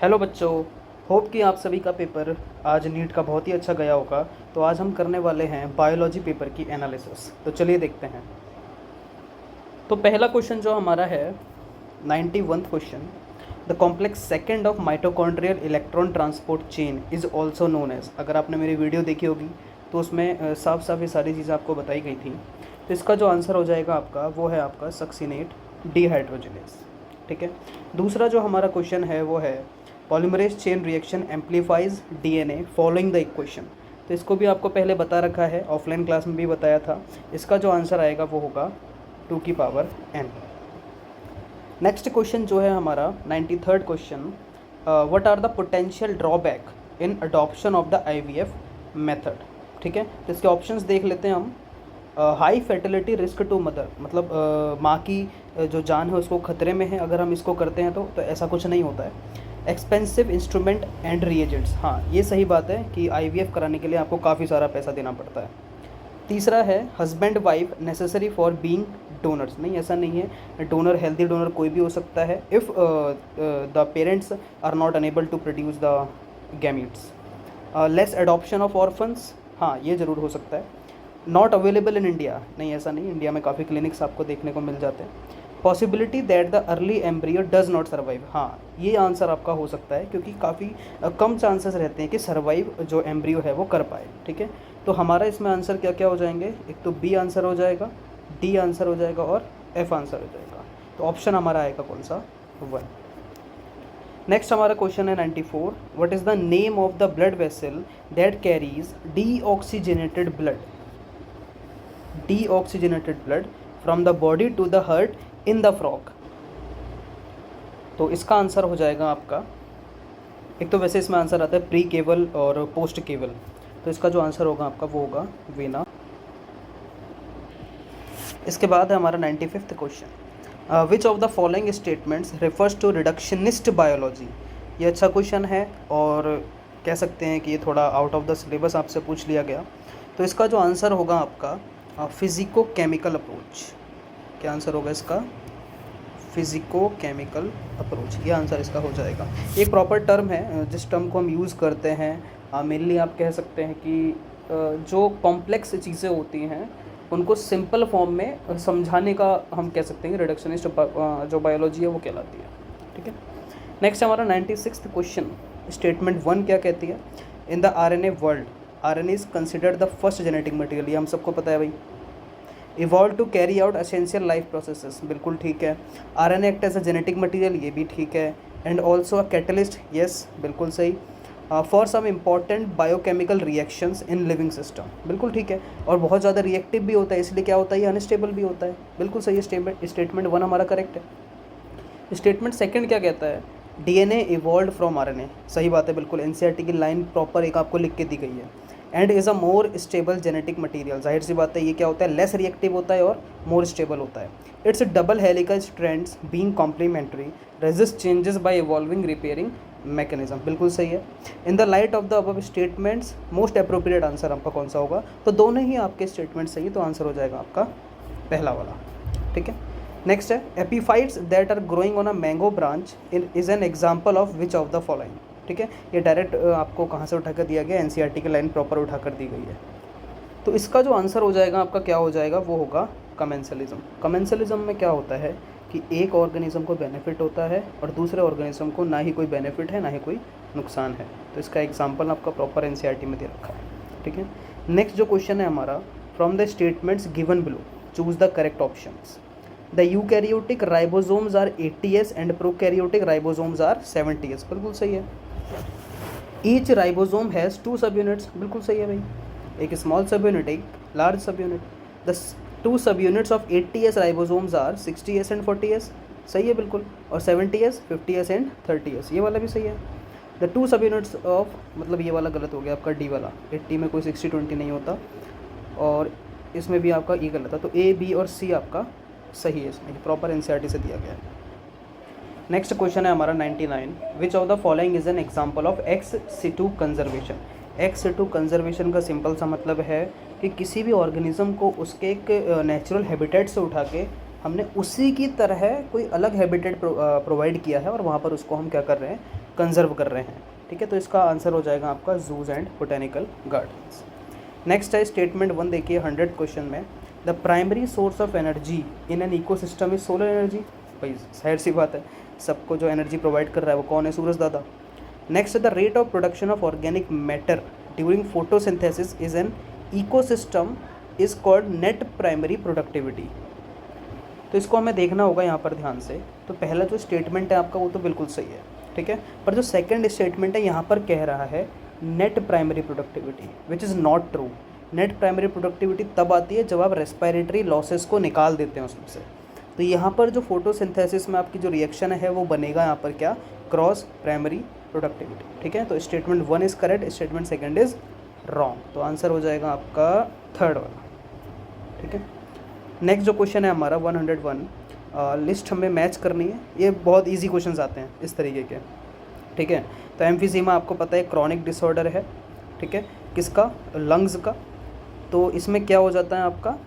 Hello बच्चों, hope कि आप सभी का पेपर आज नीट का बहुत ही अच्छा गया होगा। तो आज हम करने वाले हैं बायोलॉजी पेपर की एनालिसिस। तो चलिए देखते हैं। तो पहला क्वेश्चन जो हमारा है 91th question, the complex second of mitochondrial electron transport chain is also known as. अगर आपने मेरी वीडियो देखी होगी तो उसमें साफ साफ ये सारी चीज़ें आपको बताई गई थी। तो इसका जो आंसर हो जाएगा आपका वो है आपका सक्सिनेट डिहाइड्रोजनेस। ठीक है। दूसरा जो हमारा क्वेश्चन है वो है polymerase chain reaction amplifies DNA following the equation. तो इसको भी आपको पहले बता रखा है, ऑफलाइन क्लास में भी बताया था। इसका जो आंसर आएगा वो होगा 2 की पावर n। नेक्स्ट क्वेश्चन जो है हमारा 93rd question, what are the potential drawback in adoption of the IVF method. ठीक है। तो इसके ऑप्शंस देख लेते हैं हम। High fertility risk to mother, मतलब माँ की जो जान है उसको खतरे में है अगर हम इसको करते हैं तो ऐसा कुछ नहीं होता है। एक्सपेंसिव इंस्ट्रूमेंट एंड रिएजेंट्स, हाँ ये सही बात है कि आईवीएफ कराने के लिए आपको काफ़ी सारा पैसा देना पड़ता है। तीसरा है husband wife necessary for being donors, नहीं ऐसा नहीं है। डोनर हेल्दी डोनर कोई भी हो सकता है if the parents are not unable to produce the gametes. Less adoption of orphans, हाँ ये ज़रूर हो सकता है। नॉट अवेलेबल इन इंडिया, नहीं ऐसा नहीं, इंडिया में काफ़ी क्लिनिक्स आपको देखने को मिल जाते हैं। Possibility that the early embryo does not survive, हाँ ये आंसर आपका हो सकता है क्योंकि काफ़ी कम चांसेस रहते हैं कि सर्वाइव जो एम्ब्रियो है वो कर पाए। ठीक है। तो हमारा इसमें आंसर क्या क्या हो जाएंगे, एक तो बी आंसर हो जाएगा, डी आंसर हो जाएगा और एफ आंसर हो जाएगा। तो ऑप्शन हमारा आएगा कौन सा, 1। नेक्स्ट हमारा क्वेश्चन है 94, what is the name of the blood vessel that carries deoxygenated blood, deoxygenated blood from the body to the heart in the frog. तो इसका आंसर हो जाएगा आपका, एक तो वैसे इसमें आंसर आता है प्री केवल और पोस्ट केवल, तो इसका जो आंसर होगा आपका वो होगा वेना। इसके बाद है हमारा 95th question, which of the following statements refers to reductionist biology. ये अच्छा क्वेश्चन है और कह सकते हैं कि ये थोड़ा आउट ऑफ द सिलेबस आपसे पूछ लिया गया। तो इसका जो आंसर होगा आपका फिजिको केमिकल अप्रोच। क्या आंसर होगा इसका, फिजिको केमिकल अप्रोच, ये आंसर इसका हो जाएगा। एक प्रॉपर टर्म है जिस टर्म को हम यूज़ करते हैं मेनली आप कह सकते हैं कि जो कॉम्प्लेक्स चीज़ें होती हैं उनको सिंपल फॉर्म में समझाने का हम कह सकते हैं रिडक्शनिस्ट जो बायोलॉजी है वो कहलाती है। ठीक है। नेक्स्ट हमारा 96th क्वेश्चन, स्टेटमेंट 1 क्या कहती है, in the RNA world RNA is considered the first genetic material. ये हम सबको पता है भाई। Evolve to carry out essential life processes, बिल्कुल ठीक है। RNA act as a genetic material, ये भी ठीक है। And also a catalyst, yes बिल्कुल सही। For some important biochemical reactions in living system, बिल्कुल ठीक है। और बहुत ज़्यादा रिएक्टिव भी होता है, इसलिए क्या होता है ये अनस्टेबल भी होता है, बिल्कुल सही है। स्टेटमेंट 1 हमारा करेक्ट है। स्टेटमेंट 2 क्या कहता है, डीएनए इवॉल्व फ्रॉम आरएनए, सही बात है बिल्कुल। एनसीईआरटी की लाइन प्रॉपर एक आपको लिख के दी गई है। And is a more stable genetic material, जाहिर सी बात है ये क्या होता है, लेस रिएक्टिव होता है और मोर स्टेबल होता है। Its double helical strands being complementary resist changes by evolving repairing mechanism, बिल्कुल सही है। In the light of the above statements most appropriate answer आपका कौन सा होगा, तो दोनों ही आपके स्टेटमेंट सही है, तो आंसर हो जाएगा आपका पहला वाला। ठीक है। नेक्स्ट है epiphytes that are growing on a mango branch is an example of which of the following. ठीक है। ये डायरेक्ट आपको कहाँ से उठाकर दिया गया, एनसीईआरटी की लाइन प्रॉपर उठाकर दी गई है। तो इसका जो आंसर हो जाएगा आपका क्या हो जाएगा, वो होगा कमेंसलिज्म। कमेंसलिज्म में क्या होता है कि एक ऑर्गेनिज्म को बेनिफिट होता है और दूसरे ऑर्गेनिज्म को ना ही कोई बेनिफिट है ना ही कोई नुकसान है। तो इसका एग्जाम्पल आपका प्रॉपर एनसीईआरटी में दे रखा है। ठीक है। नेक्स्ट जो क्वेश्चन है हमारा, from the statements given below choose the correct options. The eukaryotic ribosomes are 80s and prokaryotic ribosomes are 70s, बिल्कुल सही है। ईच राइबोसोम हैज़ 2 सब यूनिट्स, बिल्कुल सही है भाई। एक स्मॉल सब यूनिट एक लार्ज सब unit. The 2 subunits of 80s ribosomes are 60s and 40s, सही है बिल्कुल। और 70s 50s एंड 30s, ये वाला भी सही है। द 2 सब यूनिट्स ऑफ, मतलब ये वाला गलत हो गया आपका डी वाला, 80 में कोई 60-20 नहीं होता और इसमें भी आपका ई गलत था। तो ए बी और सी आपका सही है, इसमें प्रॉपर एनसीईआरटी से दिया गया है। नेक्स्ट क्वेश्चन है हमारा 99, विच of the following is an example of ex situ conservation. Ex situ conservation का सिंपल सा मतलब है कि किसी भी ऑर्गेनिज्म को उसके एक नेचुरल हैबिटेट से उठा के हमने उसी की तरह कोई अलग हैबिटेट प्रोवाइड किया है और वहाँ पर उसको हम क्या कर रहे हैं, कंजर्व कर रहे हैं, ठीक है। तो इसका आंसर हो जाएगा आपका जूज एंड बोटेनिकल गार्डन्स। नेक्स्ट है स्टेटमेंट 1, देखिए 100 क्वेश्चन में, the primary source of energy in an ecosystem is solar energy. भाई जाहिर सी बात है, सबको जो एनर्जी प्रोवाइड कर रहा है वो कौन है, सूरज दादा। Next, the rate of production of organic matter during photosynthesis is an ecosystem is called net primary productivity. तो इसको हमें देखना होगा यहाँ पर ध्यान से। तो पहला जो स्टेटमेंट है आपका वो तो बिल्कुल सही है, ठीक है, पर जो सेकंड स्टेटमेंट है यहाँ पर कह रहा है net primary productivity, which is not true. Net primary productivity तब आती है जब आप रेस्पिरेटरी लॉसेस को निकाल देते हैं उसमें से। तो यहाँ पर जो फोटोसिंथेसिस में आपकी जो रिएक्शन है वो बनेगा यहाँ पर क्या, क्रॉस प्राइमरी प्रोडक्टिविटी, ठीक है। तो statement 1 is correct, statement second is wrong. तो आंसर हो जाएगा आपका थर्ड वाला, ठीक है। नेक्स्ट जो क्वेश्चन है हमारा 101, लिस्ट हमें मैच करनी है। ये बहुत इजी क्वेश्चंस आते हैं इस तरीके के, ठीक है। तो एम्फीजीमा आपको पता है क्रॉनिक डिसऑर्डर है, ठीक है, किसका, लंग्स का। तो इसमें क्या हो जाता है आपका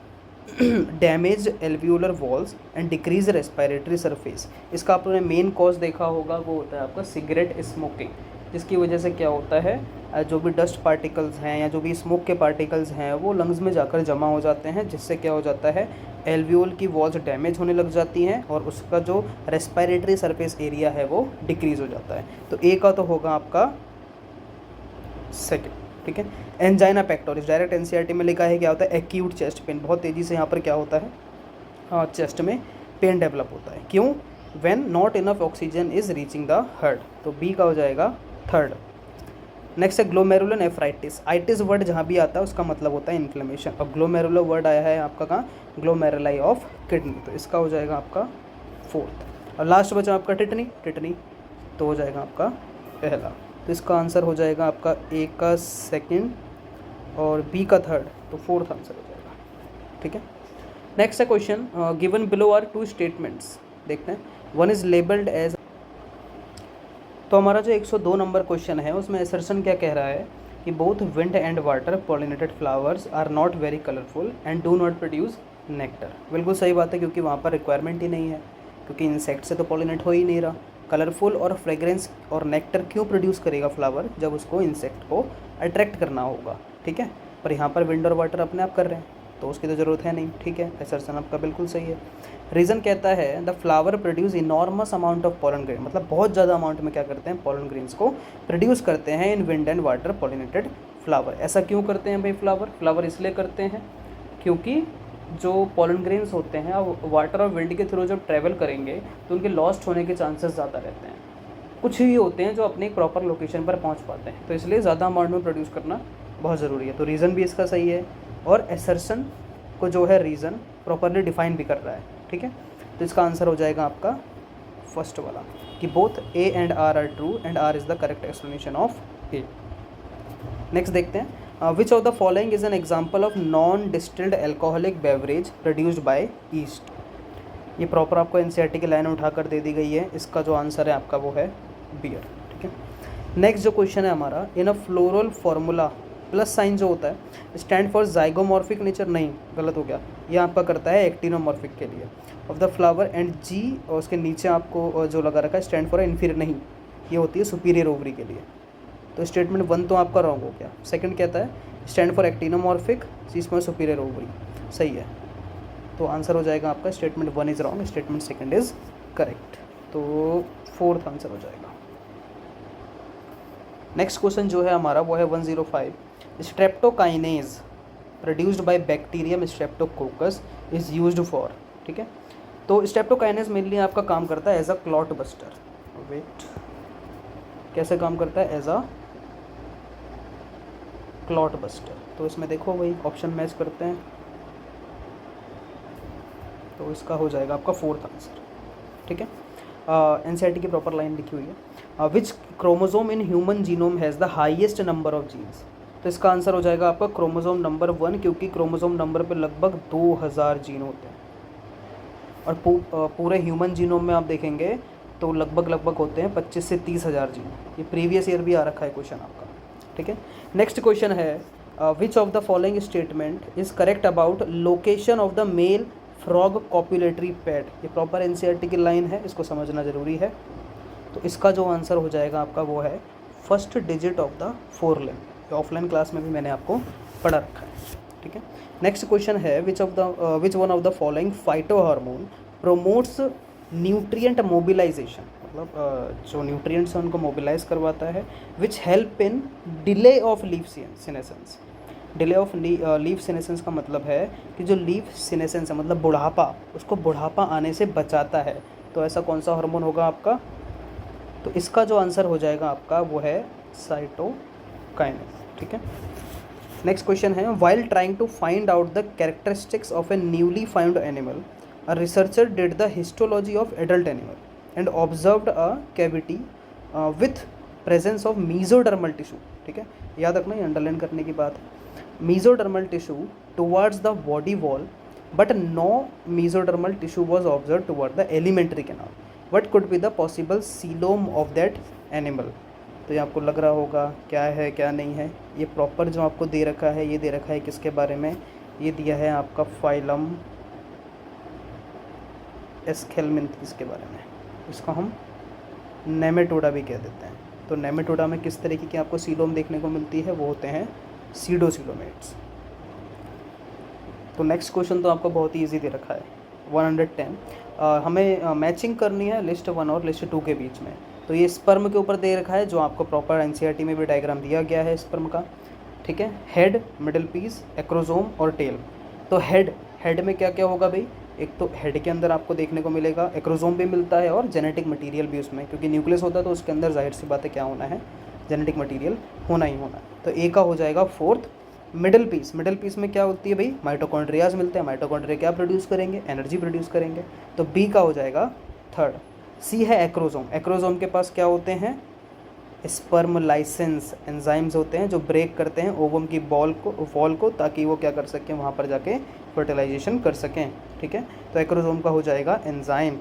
damage alveolar walls and decrease respiratory surface. इसका आपने मेन कॉज देखा होगा, वो होता है आपका सिगरेट स्मोकिंग, जिसकी वजह से क्या होता है, जो भी डस्ट पार्टिकल्स हैं या जो भी स्मोक के पार्टिकल्स हैं वो लंग्स में जाकर जमा हो जाते हैं, जिससे क्या हो जाता है, एल्वियोल की वॉल्स डैमेज होने लग जाती हैं और उसका जो रेस्पिरेटरी सरफेस एरिया है वो डिक्रीज़ हो जाता है। तो ए का तो होगा आपका सेकंड, ठीक है। एंजाइना पेक्टोरिस, डायरेक्ट एनसीईआरटी में लिखा है क्या होता है, एक्यूट चेस्ट पेन। बहुत तेज़ी से यहाँ पर क्या होता है, चेस्ट में पेन डेवलप होता है, क्यों, when not enough oxygen is reaching the heart. तो बी का हो जाएगा थर्ड। नेक्स्ट है ग्लोमेरुलोनेफ्राइटिस। आइटिस वर्ड जहाँ भी आता है उसका मतलब होता है इन्फ्लेमेशन, और ग्लोमेरुलो वर्ड आया है आपका कहाँ, ग्लोमेरुलाई ऑफ किडनी। तो इसका हो जाएगा आपका फोर्थ। और लास्ट बचा आपका टिटनी, टिटनी तो हो जाएगा आपका पहला। तो इसका आंसर हो जाएगा आपका ए का सेकंड और बी का थर्ड, तो फोर्थ आंसर हो जाएगा, ठीक है। नेक्स्ट है question, given below are two statements, देखते हैं। वन इज़ लेबल्ड एज, तो हमारा जो 102 नंबर क्वेश्चन है उसमें असर्शन क्या कह रहा है कि both wind and water pollinated flowers are not very colourful and do not produce nectar. बिल्कुल सही बात है, क्योंकि वहाँ पर रिक्वायरमेंट ही नहीं है, क्योंकि इंसेक्ट से तो पॉलिनेट हो ही नहीं रहा। कलरफुल और फ्रेग्रेंस और नेक्टर क्यों प्रोड्यूस करेगा फ्लावर, जब उसको इंसेक्ट को अट्रैक्ट करना होगा, ठीक है। पर यहाँ पर विंड और वाटर अपने आप कर रहे हैं तो उसकी तो ज़रूरत है नहीं, ठीक है। असर्शन आपका बिल्कुल सही है। रीज़न कहता है the flower produce enormous amount of pollen grain, मतलब बहुत ज़्यादा अमाउंट में क्या करते हैं, पॉलन ग्रेन्स को प्रोड्यूस करते हैं इन wind and water pollinated flower. ऐसा क्यों करते हैं भाई, फ्लावर इसलिए करते हैं क्योंकि जो पॉलन ग्रेन्स होते हैं वाटर और विंड के थ्रू जब ट्रैवल करेंगे तो उनके लॉस्ट होने के चांसेस ज़्यादा रहते हैं। कुछ ही होते हैं जो अपने एक प्रॉपर लोकेशन पर पहुंच पाते हैं, तो इसलिए ज़्यादा अमाउंट में प्रोड्यूस करना बहुत ज़रूरी है। तो रीज़न भी इसका सही है और असर्शन को जो है रीज़न प्रॉपरली डिफाइन भी कर रहा है, ठीक है। तो इसका आंसर हो जाएगा आपका फर्स्ट वाला कि both A and R true and R is the correct explanation of A. Next देखते हैं, which of the following is an example of non distilled alcoholic beverage produced by yeast. ये proper आपको NCERT की line उठाकर दे दी गई है। इसका जो आंसर है आपका वो है बियर, ठीक है। नेक्स्ट जो क्वेश्चन है हमारा, इन अ फ्लोरल फार्मूला प्लस साइन जो होता है स्टैंड फॉर जाइगोमॉर्फिक नेचर, नहीं गलत हो गया, ये आपका करता है एक्टिनोमॉर्फिक के लिए ऑफ द फ्लावर एंड जी और उसके नीचे आपको जो लगा रखा है स्टैंड फॉर इन्फीरियर, नहीं ये होती है सुपीरियर ओवरी के लिए। तो स्टेटमेंट 1 तो आपका रॉन्ग हो गया। सेकंड कहता है stand for actinomorphic, C for superior ovary, सही है। तो आंसर हो जाएगा आपका statement 1 is wrong, statement second is correct. तो फोर्थ आंसर हो जाएगा। नेक्स्ट क्वेश्चन जो है हमारा वो है 105, streptokinase produced by bacterium Streptococcus is used for, ठीक है। तो स्ट्रेप्टोकाइनेज मेनली आपका काम करता है as a clot buster. Wait, कैसे काम करता है, एज अ क्लॉट बस्टर। तो इसमें देखो भाई ऑप्शन मैच करते हैं, तो इसका हो जाएगा आपका फोर्थ आंसर, ठीक है। एनसीईआरटी की प्रॉपर लाइन लिखी हुई है, which chromosome in human genome has the highest number of genes. तो इसका आंसर हो जाएगा आपका क्रोमोजोम नंबर 1, क्योंकि क्रोमोजोम नंबर पे लगभग 2000 जीन होते हैं और पूरे ह्यूमन जीनोम में आप देखेंगे तो लगभग होते हैं 25 से 30 हज़ार जीन। ये प्रीवियस ईयर भी आ रखा है क्वेश्चन आपका, ठीक है। नेक्स्ट क्वेश्चन है, which of the following statement is correct about location of the male frog copulatory pad. ये प्रॉपर एनसीईआरटी की लाइन है, इसको समझना ज़रूरी है। तो इसका जो आंसर हो जाएगा आपका वो है first digit of the four limb. Offline class में भी मैंने आपको पढ़ा रखा है, ठीक है। नेक्स्ट क्वेश्चन है which one of the following phyto hormone promotes nutrient mobilization, मतलब जो न्यूट्रिएंट्स हैं उनको मोबिलाइज करवाता है, which help in delay of leaf senescence. Delay of leaf senescence का मतलब है कि जो लीफ सीनेसेंस है मतलब बुढ़ापा, उसको बुढ़ापा आने से बचाता है। तो ऐसा कौन सा हार्मोन होगा आपका? तो इसका जो आंसर हो जाएगा आपका वो है साइटोकाइनेस, ठीक है। नेक्स्ट क्वेश्चन है while trying to find out the characteristics of a newly found animal a researcher did the histology of adult animal and observed a cavity with presence of mesodermal tissue, ठीक है। याद रखना, ये underline करने की बात है। Mesodermal tissue towards the body wall but no mesodermal tissue was observe toward the alimentary canal, what could be the possible coelom of that animal. तो ये आपको लग रहा होगा क्या है क्या नहीं है। ये प्रॉपर जो आपको दे रखा है, ये दे रखा है किसके बारे में? ये दिया है आपका फाइलम एस्केलमिंथीज के बारे में। इसको हम नेमेटोडा भी कह देते हैं। तो नेमेटोडा में किस तरीके की आपको सीलोम देखने को मिलती है? वो होते हैं सीडोसीलोमेट्स। तो नेक्स्ट क्वेश्चन तो आपको बहुत ही ईजी दे रखा है 110। हमें मैचिंग करनी है लिस्ट 1 और लिस्ट 2 के बीच में। तो ये स्पर्म के ऊपर दे रखा है, जो आपको प्रॉपर एनसीईआरटी में भी डायग्राम दिया गया है स्पर्म का, ठीक है। हेड, मिडिल पीस, एक्रोजोम और टेल। तो हेड में क्या क्या होगा भाई? एक तो हेड के अंदर आपको देखने को मिलेगा, एक्रोजोम भी मिलता है और जेनेटिक मटेरियल भी उसमें, क्योंकि न्यूक्लियस होता है तो उसके अंदर जाहिर सी बात है क्या होना है, जेनेटिक मटेरियल होना ही होना है। तो ए का हो जाएगा फोर्थ। मिडिल पीस में क्या होती है भाई? माइटोकॉन्ड्रियाज मिलते हैं। माइटोकॉन्ड्रिया क्या प्रोड्यूस करेंगे? एनर्जी प्रोड्यूस करेंगे। तो बी का हो जाएगा थर्ड। सी है एक्रोजोम। एक्रोजोम के पास क्या होते हैं? स्पर्म लाइसेंस एंजाइम्स होते हैं जो ब्रेक करते हैं ओवम की वॉल को, ताकि वो क्या कर सकें, वहाँ पर जाके फर्टिलाइजेशन कर सकें, ठीक है। तो एक्रोजोम का हो जाएगा एंजाइम।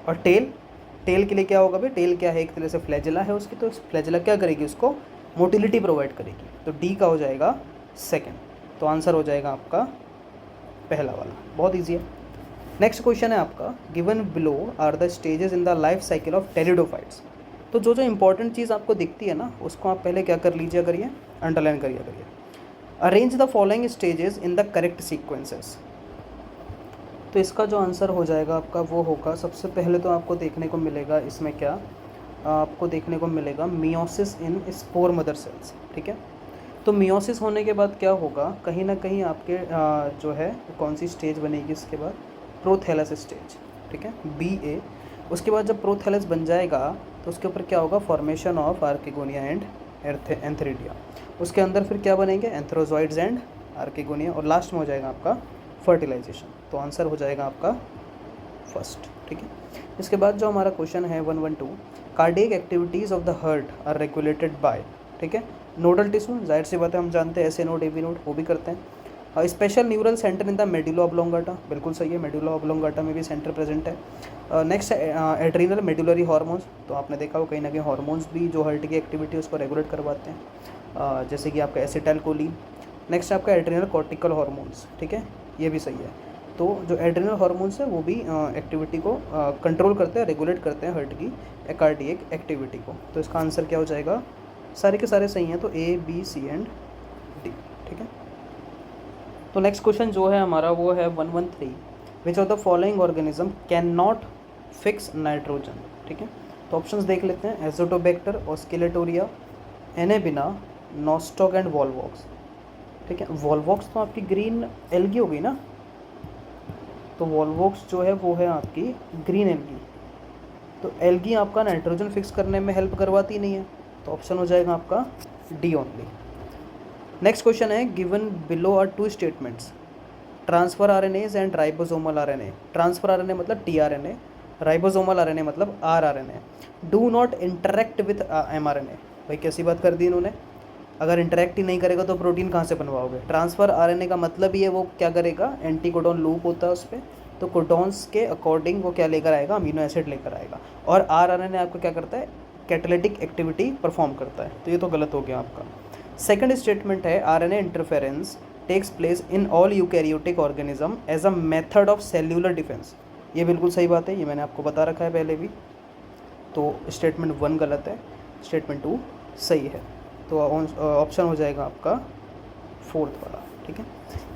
और टेल के लिए क्या होगा भाई? टेल क्या है? एक तरह से फ्लैजिला है उसकी, तो फ्लैजिला क्या करेगी? उसको मोटिलिटी प्रोवाइड करेगी। तो डी का हो जाएगा सेकेंड। तो आंसर हो जाएगा आपका पहला वाला, बहुत ईजी है। नेक्स्ट क्वेश्चन है आपका given below are the stages in the life cycle of pteridophytes. तो जो इंपॉर्टेंट चीज़ आपको दिखती है ना, उसको आप पहले क्या कर लीजिए करिए, अंडरलाइन करिए करिए। Arrange the following stages in the correct sequences. तो इसका जो आंसर हो जाएगा आपका वो होगा, सबसे पहले तो आपको देखने को मिलेगा इसमें क्या, आपको देखने को मिलेगा मियोसिस इन स्पोर मदर सेल्स, ठीक है। तो मियोसिस होने के बाद क्या होगा, कहीं ना कहीं आपके जो है कौन सी स्टेज बनेगी इसके बाद? प्रोथैलस स्टेज, ठीक है, BA। उसके बाद जब प्रोथैलस बन जाएगा तो उसके ऊपर क्या होगा? Formation of archegonia and antheridia. उसके अंदर फिर क्या बनेंगे? Antherozoids and archegonia. और लास्ट में हो जाएगा आपका फर्टिलाइजेशन। तो आंसर हो जाएगा आपका फर्स्ट, ठीक है। इसके बाद जो हमारा क्वेश्चन है 112, cardiac activities of the heart are regulated by, ठीक है, नोडल टिश्यू। जाहिर सी बात है, हम जानते हैं SA नोड AB नोड, वो भी करते हैं। Special neural center in the medulla oblongata, बिल्कुल सही है, मेडुला ऑब्लोंगाटा में भी सेंटर प्रेजेंट है। Next adrenal medullary hormones. तो आपने देखा हो कहीं ना कहीं हार्मोन्स भी जो हार्ट की एक्टिविटी उसको रेगुलेट करवाते हैं, जैसे कि आपका एसिटाइलकोलिन। नेक्स्ट आपका एड्रीनल कॉर्टिकल हार्मोन्स, ठीक है, ये भी सही है। तो जो एड्रीनल हार्मोन्स है वो भी एक्टिविटी को कंट्रोल करते हैं, रेगुलेट करते हैं हार्ट की कार्डियक एक्टिविटी को। तो इसका आंसर क्या हो जाएगा? सारे के सारे सही हैं, तो A, B, C and D, ठीक है। तो नेक्स्ट क्वेश्चन जो है हमारा वो है 113, विच of the following organism can not fix nitrogen, ठीक है। तो ऑप्शंस देख लेते हैं, एजोटोबैक्टर, ऑस्किलेटोरिया, एनेबिना, नॉस्टॉक एंड वॉल्वॉक्स, ठीक है। वॉल्वॉक्स तो आपकी ग्रीन एल्गी हो गई ना, तो वॉल्वॉक्स जो है वो है आपकी ग्रीन एल्गी। तो एल्गी आपका नाइट्रोजन फिक्स करने में हेल्प करवाती नहीं है, तो ऑप्शन हो जाएगा आपका D ओनली। नेक्स्ट क्वेश्चन है given below are 2 statements, transfer RNAs and ribosomal RNA। Transfer RNA मतलब tRNA, राइबोसोमल RNA मतलब rRNA। Do not interact with mRNA। भाई कैसी बात कर दी इन्होंने, अगर इंटरेक्ट ही नहीं करेगा तो प्रोटीन कहाँ से बनवाओगे? ट्रांसफर RNA का मतलब ही है वो क्या करेगा, एंटी कोडॉन लूप होता है उस पर, तो कोडॉन्स के अकॉर्डिंग वो क्या लेकर आएगा? अमीनो एसिड लेकर आएगा। और rRNA आपको क्या करता है? कैटालिटिक एक्टिविटी परफॉर्म करता है। तो ये तो गलत हो गया आपका। सेकंड स्टेटमेंट है RNA interference takes place in all eukaryotic organism as a method of cellular defence. ये बिल्कुल सही बात है, ये मैंने आपको बता रखा है पहले भी। तो स्टेटमेंट 1 गलत है, स्टेटमेंट 2 सही है। तो ऑप्शन हो जाएगा आपका 4th वाला, ठीक है।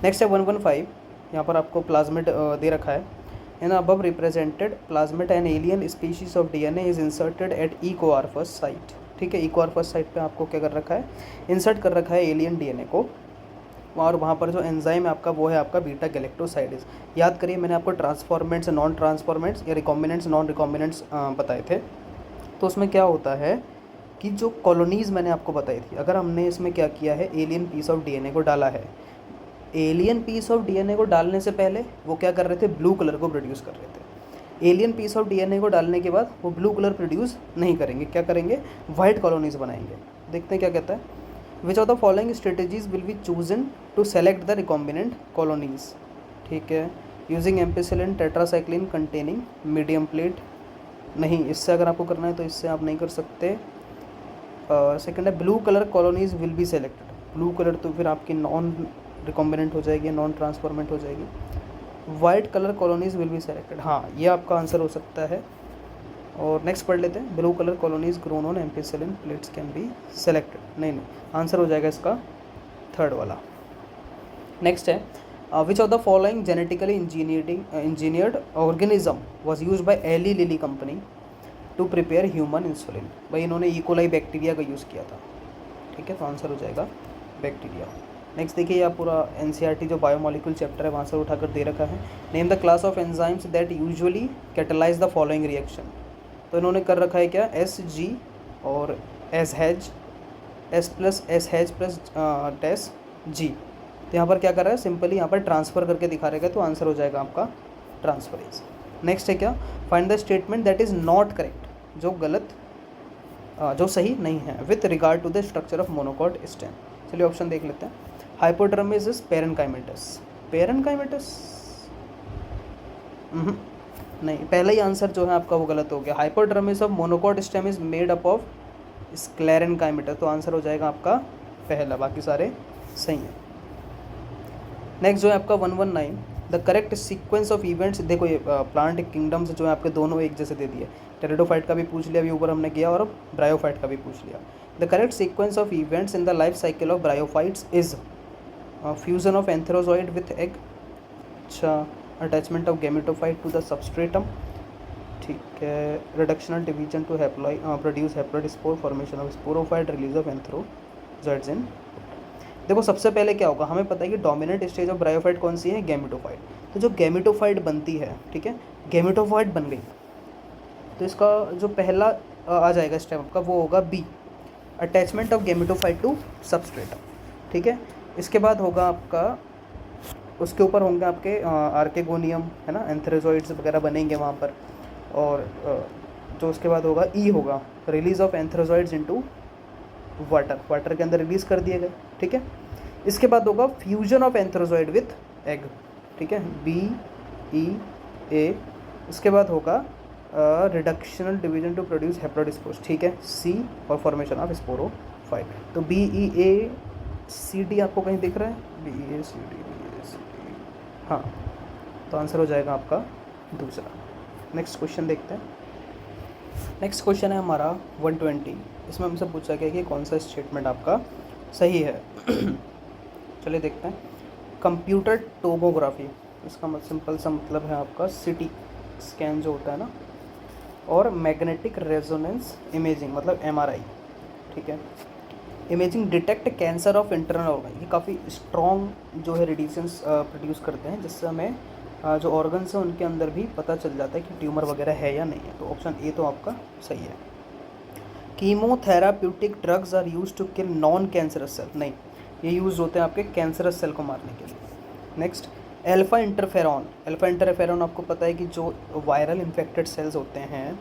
नेक्स्ट है 115, यहाँ पर आपको प्लाज्मिड दे रखा है। In above represented plasmid an alien species of DNA is inserted at EcoRI site, ठीक है। इकोआर्फस साइट पे आपको क्या कर रखा है, इंसर्ट कर रखा है एलियन डीएनए को, और वहाँ पर जो एंजाइम है आपका वो है आपका बीटा गैलेक्टोसाइडेज। याद करिए मैंने आपको ट्रांसफॉर्मेंट्स, नॉन ट्रांसफॉर्मेंट्स या रिकॉम्बिनेंट्स, नॉन रिकॉम्बिनेंट्स बताए थे। तो उसमें क्या होता है कि जो कॉलोनीज़ मैंने आपको बताई थी, अगर हमने इसमें क्या किया है, एलियन पीस ऑफ डीएनए को डाला है, एलियन पीस ऑफ डीएनए को डालने से पहले वो क्या कर रहे थे, ब्लू कलर को प्रोड्यूस कर रहे थे। एलियन पीस ऑफ डीएनए को डालने के बाद वो ब्लू कलर प्रोड्यूस नहीं करेंगे, क्या करेंगे, वाइट कॉलोनीज़ बनाएंगे। देखते हैं क्या कहता है, which of the following strategies will be chosen to select the recombinant colonies, ठीक है। Using ampicillin tetracycline containing medium plate, नहीं, इससे अगर आपको करना है तो इससे आप नहीं कर सकते। सेकंड है blue colour colonies will be selected, blue colour तो फिर आपकी नॉन रिकॉम्बिनेंट हो जाएगी, नॉन ट्रांसफॉर्मेंट हो जाएगी। White colour colonies will be selected, हाँ ये आपका आंसर हो सकता है। और नेक्स्ट पढ़ लेते हैं, blue colour colonies grown on ampicillin plates can be selected, नहीं, आंसर हो जाएगा इसका 3rd वाला। नेक्स्ट है which of the following genetically engineered organism was used by Eli Lilly company to prepare human insulin. भाई इन्होंने इकोलाई बैक्टीरिया का use किया था, ठीक है, तो आंसर हो जाएगा बैक्टीरिया। नेक्स्ट देखिए आप पूरा एनसीईआरटी जो बायोमोलिक्यूल चैप्टर है वहाँ से उठाकर दे रखा है। Name the class of enzymes that usually catalyse the following reaction, तो इन्होंने कर रखा है क्या, SG और SH, S+SH+G। तो यहाँ पर क्या कर रहा है, सिंपली यहाँ पर ट्रांसफ़र करके दिखा रहेगा, तो आंसर हो जाएगा आपका ट्रांसफरेज। नेक्स्ट है क्या, find the statement that is not correct, जो गलत जो सही नहीं है with regard to the structure of monocot stem. चलिए ऑप्शन देख लेते हैं। हाइपोडर्मिस इज पेरेनकाइमेटस, पेरेनकाइमेटस नहीं, पहला ही आंसर जो है आपका वो गलत हो गया। Hypodermis of monocot stem is made up of sclerenchymatous, तो आंसर हो जाएगा आपका पहला, बाकी सारे सही हैं। नेक्स्ट जो है आपका 119, the correct sequence of events, देखो ये प्लांट किंगडम्स जो है आपके दोनों एक जैसे दे दिए, टेरिडोफाइट का भी पूछ लिया अभी ऊपर हमने किया, और ब्रायोफाइट का भी पूछ लिया। The correct sequence of events in the life cycle of bryophytes is fusion of antherozoid with egg, अच्छा, attachment of gametophyte to the substratum, ठीक है, reductional division to haploid produce haploid spore, formation of sporophyte, release of antherozoids in. देखो सबसे पहले क्या होगा, हमें पता है कि डोमिनेंट स्टेज ऑफ ब्रायोफाइट कौन सी है, गैमेटोफाइट। तो जो गैमेटोफाइट बनती है, ठीक है, गैमेटोफाइट बन गई, तो इसका जो पहला आ जाएगा स्टेप आपका वो होगा B, attachment of gametophyte to substratum, ठीक है। इसके बाद होगा आपका, उसके ऊपर होंगे आपके आर्केगोनियम, है ना, एंथेरोजॉइड्स वगैरह बनेंगे वहाँ पर, और जो उसके बाद होगा ई होगा, release of antherozoids into water, water के अंदर रिलीज़ कर दिए गए, ठीक है। इसके बाद होगा fusion of antherozoid with egg, ठीक है, BEA। इसके बाद होगा reductional division to produce haploid spores, ठीक है, C, और फॉर्मेशन ऑफ स्पोरोफाइट। तो BEACD आपको कहीं दिख रहा है, BEACD, हाँ, तो आंसर हो जाएगा आपका दूसरा। नेक्स्ट क्वेश्चन देखते हैं। नेक्स्ट क्वेश्चन है हमारा 120, इसमें हमसे पूछा गया कि कौन सा स्टेटमेंट आपका सही है। चलिए देखते हैं। कंप्यूटर टोमोग्राफी, इसका सिंपल सा मतलब है आपका CT स्कैन जो होता है ना, और मैग्नेटिक रेजोनेंस इमेजिंग मतलब MRI, ठीक है। Imaging detect cancer of internal organ, ये काफ़ी स्ट्रॉन्ग जो है रेडिएशंस प्रोड्यूस करते हैं, जिससे हमें जो ऑर्गन्स हैं उनके अंदर भी पता चल जाता है कि ट्यूमर वगैरह है या नहीं है। तो ऑप्शन ए तो आपका सही है। Chemotherapeutic drugs are use to kill non cancerous cell, नहीं, ये यूज़ होते हैं आपके कैंसरस सेल को मारने के लिए। Next, alpha interferon, alpha interferon आपको पता है कि जो वायरल इन्फेक्टेड सेल्स होते हैं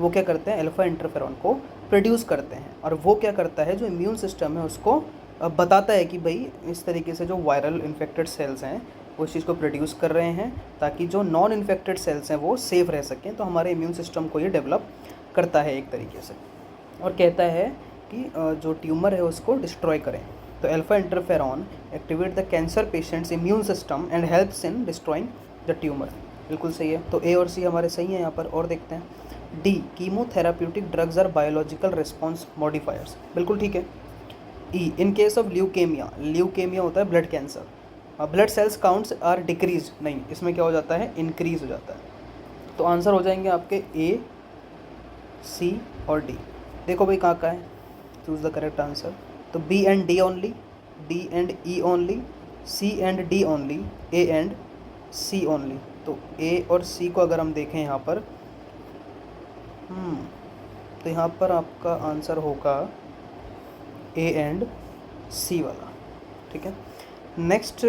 वो क्या करते हैं, अल्फा इंटरफेरॉन को प्रोड्यूस करते हैं, और वो क्या करता है, जो इम्यून सिस्टम है उसको बताता है कि भाई इस तरीके से जो वायरल इन्फेक्टेड सेल्स हैं वो इस चीज़ को प्रोड्यूस कर रहे हैं, ताकि जो नॉन इन्फेक्टेड सेल्स हैं वो सेफ रह सकें। तो हमारे इम्यून सिस्टम को ये डेवलप करता है एक तरीके से, और कहता है कि जो ट्यूमर है उसको डिस्ट्रॉय करें। तो alpha interferon activate the cancer patients immune system and helps in destroying the tumour, बिल्कुल सही है। तो ए और सी हमारे सही हैं यहाँ पर। और देखते हैं D chemotherapeutic drugs are biological response modifiers, बिल्कुल ठीक है। E in case of leukaemia होता है blood cancer, blood cells counts are decrease, नहीं इसमें क्या हो जाता है, इंक्रीज हो जाता है। तो आंसर हो जाएंगे आपके ए, सी और डी। देखो भाई कहाँ है, चूज़ द करेक्ट आंसर। तो B and D only, D and E only, C and D only, A and C only. तो ए और सी को अगर हम देखें यहाँ पर, तो यहाँ पर आपका आंसर होगा ए एंड सी वाला, ठीक है। नेक्स्ट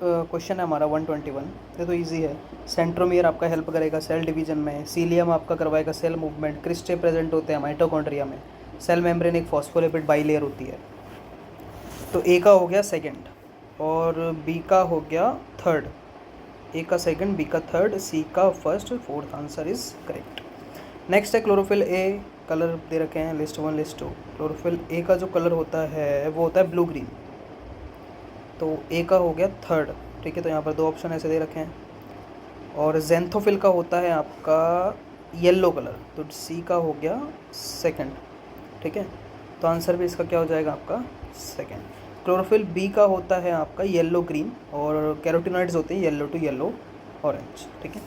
क्वेश्चन है हमारा 121, ये तो इजी है। सेंट्रोमियर आपका हेल्प करेगा सेल डिवीजन में, सीलियम आपका करवाएगा सेल मूवमेंट, क्रिस्टे प्रेजेंट होते हैं माइटोकॉन्ड्रिया में, सेल मेम्ब्रेन एक फॉस्फोलिपिड बाइलेयर होती है। तो ए का हो गया सेकंड और बी का हो गया थर्ड, ए का सेकंड, बी का थर्ड, सी का first, fourth answer is correct. Next है क्लोरोफिल ए, कलर दे रखे हैं लिस्ट 1 लिस्ट 2। क्लोरोफिल ए का जो कलर होता है वो होता है ब्लू ग्रीन, तो ए का हो गया थर्ड, ठीक है। तो यहाँ पर 2 ऑप्शन ऐसे दे रखे हैं। और जेंथोफिल का होता है आपका येलो कलर, तो सी का हो गया सेकंड, ठीक है। तो आंसर भी इसका क्या हो जाएगा आपका सेकंड। क्लोरोफिल बी का होता है आपका येलो ग्रीन और कैरोटिनॉइड्स होते हैं येलो टू येलो ऑरेंज, ठीक है।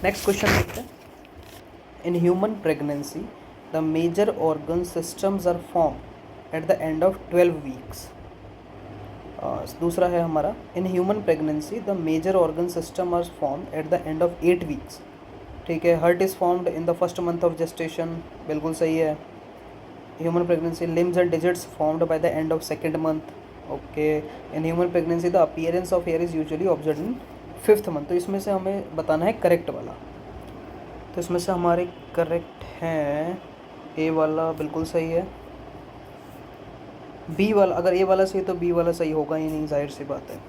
नेक्स्ट क्वेश्चन देखते हैं। In human pregnancy the major organ systems are form at the end of 12 weeks. दूसरा है हमारा, in human pregnancy the major organ system are form at the end of 8 weeks, ठीक है। Heart is formed in the first month of gestation, बिल्कुल सही है। Human pregnancy limbs and digits formed by the end of second month, okay. In human pregnancy the appearance of here is usually observe in 5th month. तो इसमें से हमें बताना है correct वाला, तो इसमें से हमारे करेक्ट हैं ए वाला बिल्कुल सही है, बी वाला, अगर ए वाला सही है तो बी वाला सही होगा ही नहीं, जाहिर सी बात है।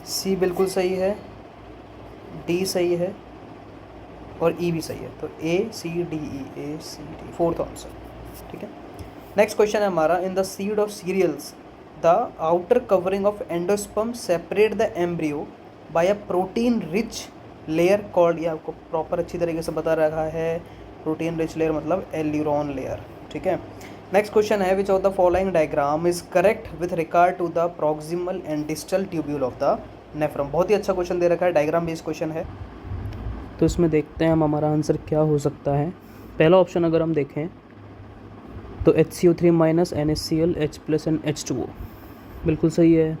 सी बिल्कुल सही है, डी सही है और ई भी सही है। तो A C D E, A C D, fourth answer, ठीक है। नेक्स्ट क्वेश्चन है हमारा, in the seed of cereals the outer covering of endosperm separate the embryo by a protein rich layer called, ये आपको प्रॉपर अच्छी तरीके से बता रखा है, प्रोटीन रिच लेयर मतलब एल्यूरोन लेयर, ठीक है। नेक्स्ट क्वेश्चन है, which of the following diagram is correct with regard to the proximal and distal tubule of the nephron. बहुत ही अच्छा क्वेश्चन दे रखा है, डायग्राम बेस्ड क्वेश्चन है। तो इसमें देखते हैं हम हमारा आंसर क्या हो सकता है। पहला ऑप्शन अगर हम देखें तो HCO3 minus NaCl H+ and H2O, बिल्कुल सही है।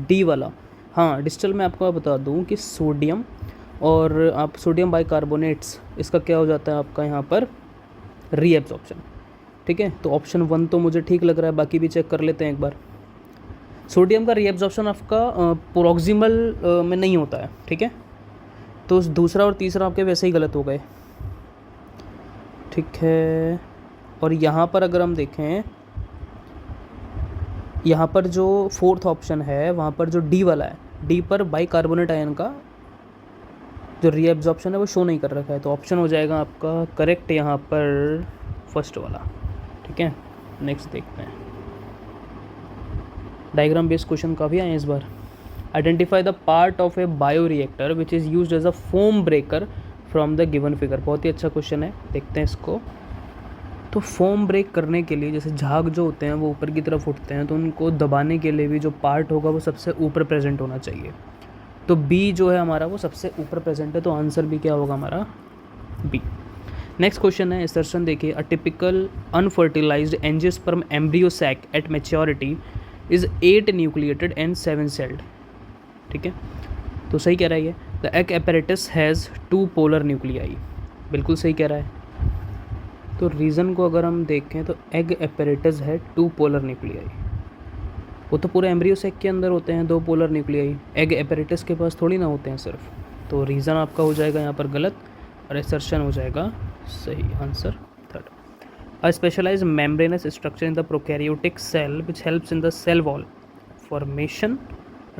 डी वाला, हाँ डिस्टल में आपको बता दूं कि सोडियम और आप सोडियम बाइकार्बोनेट्स, इसका क्या हो जाता है आपका यहाँ पर रीएब्जॉर्प्शन, ठीक है। तो ऑप्शन 1 तो मुझे ठीक लग रहा है, बाकी भी चेक कर लेते हैं एक बार। सोडियम का रीएब्जॉर्प्शन आपका प्रोक्सिमल में नहीं होता है, ठीक है। तो दूसरा और तीसरा आपके वैसे ही गलत हो गए, ठीक है। और यहाँ पर अगर हम देखें, यहाँ पर जो फोर्थ ऑप्शन है वहाँ पर जो डी वाला है, डी पर बाइकार्बोनेट आयन का जो रीएब्जॉर्प्शन है वो शो नहीं कर रखा है, तो ऑप्शन हो जाएगा आपका करेक्ट यहाँ पर फर्स्ट वाला, ठीक है। नेक्स्ट देखते हैं, डायग्राम बेस्ड क्वेश्चन काफ़ी आए इस बार। Identify the part of a bioreactor which is used as a foam breaker from the given figure. बहुत ही अच्छा क्वेश्चन है, देखते हैं इसको। तो फोम ब्रेक करने के लिए, जैसे झाग जो होते हैं वो ऊपर की तरफ उठते हैं, तो उनको दबाने के लिए भी जो पार्ट होगा वो सबसे ऊपर प्रेजेंट होना चाहिए। तो बी जो है हमारा वो सबसे ऊपर प्रेजेंट है, तो आंसर भी क्या होगा हमारा बी। नेक्स्ट क्वेश्चन है, इंसर्शन देखिए। A typical unfertilised angiosperm embryo sac at maturity is 8 nucleated and 7 celled, ठीक है। तो सही कह रहा है ये। The egg apparatus has 2 polar nuclei, बिल्कुल सही कह रहा है। तो रीज़न को अगर हम देखें तो एग एपेरेटस है 2 पोलर न्यूक्लियाई, वो तो पूरे एम्ब्रियो सैक के अंदर होते हैं 2 पोलर न्यूक्लियाई, एग एपेरेटस के पास थोड़ी ना होते हैं सिर्फ। तो रीज़न आपका हो जाएगा यहाँ पर गलत और असर्शन हो जाएगा सही, answer third. A specialised membranous structure in the prokaryotic cell which helps in the cell wall formation,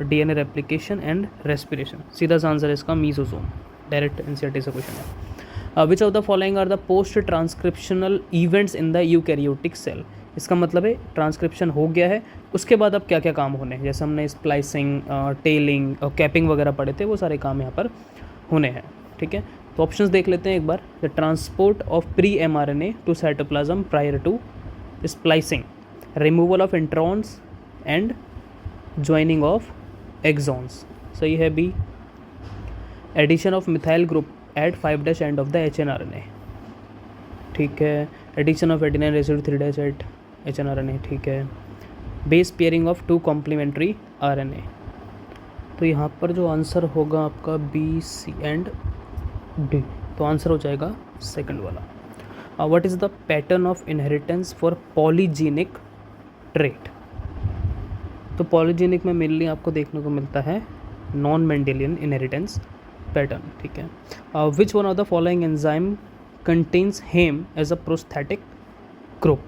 DNA replication and respiration. सीधा सा आंसर इसका मीसोसोम, डायरेक्ट NCERT से क्वेश्चन है। Which of the following are the post transcriptional events in the eukaryotic cell. इसका मतलब है transcription हो गया है, उसके बाद अब क्या क्या काम होने हैं, जैसे हमने स्प्लाइसिंग, टेलिंग और कैपिंग वगैरह पढ़े थे, वो सारे काम यहाँ पर होने हैं, ठीक है। तो ऑप्शंस देख लेते हैं एक बार। The transport of pre mRNA to cytoplasm prior to splicing, removal of introns and joining of exons, सही है B. Addition of methyl group at 5' end of the HNRNA, ठीक है। Addition of adenine residue 3' at HNRNA, ठीक है। Base pairing of 2 complementary RNA, तो यहाँ पर जो आंसर होगा आपका बी, सी एंड डी, तो आंसर हो जाएगा सेकंड वाला। What is the pattern of inheritance for polygenic trait, तो पॉलीजेनिक में मेनली आपको देखने को मिलता है नॉन मेंडेलियन इनहेरिटेंस पैटर्न, ठीक है। Which one of the following enzyme contains heme as a prosthetic group,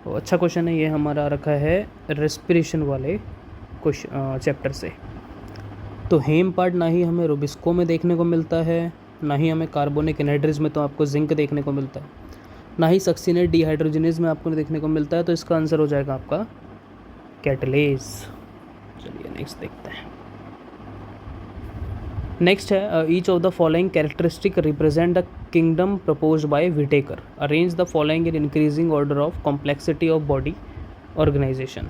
तो अच्छा क्वेश्चन है ये, हमारा रखा है रेस्पिरेशन वाले क्वेश्चन चैप्टर से। तो हेम पार्ट ना ही हमें रुबिस्को में देखने को मिलता है, ना ही हमें कार्बोनिक एनहाइड्रेज में तो आपको जिंक देखने को मिलता है, ना ही सक्सीनेट डिहाइड्रोजनेज में आपको देखने को मिलता है, तो इसका आंसर हो जाएगा आपका कैटलेज। चलिए नेक्स्ट देखते हैं। नेक्स्ट है each of the following characteristic represent the kingdom proposed by Whittaker, arrange the following in increasing order of complexity of body organisation.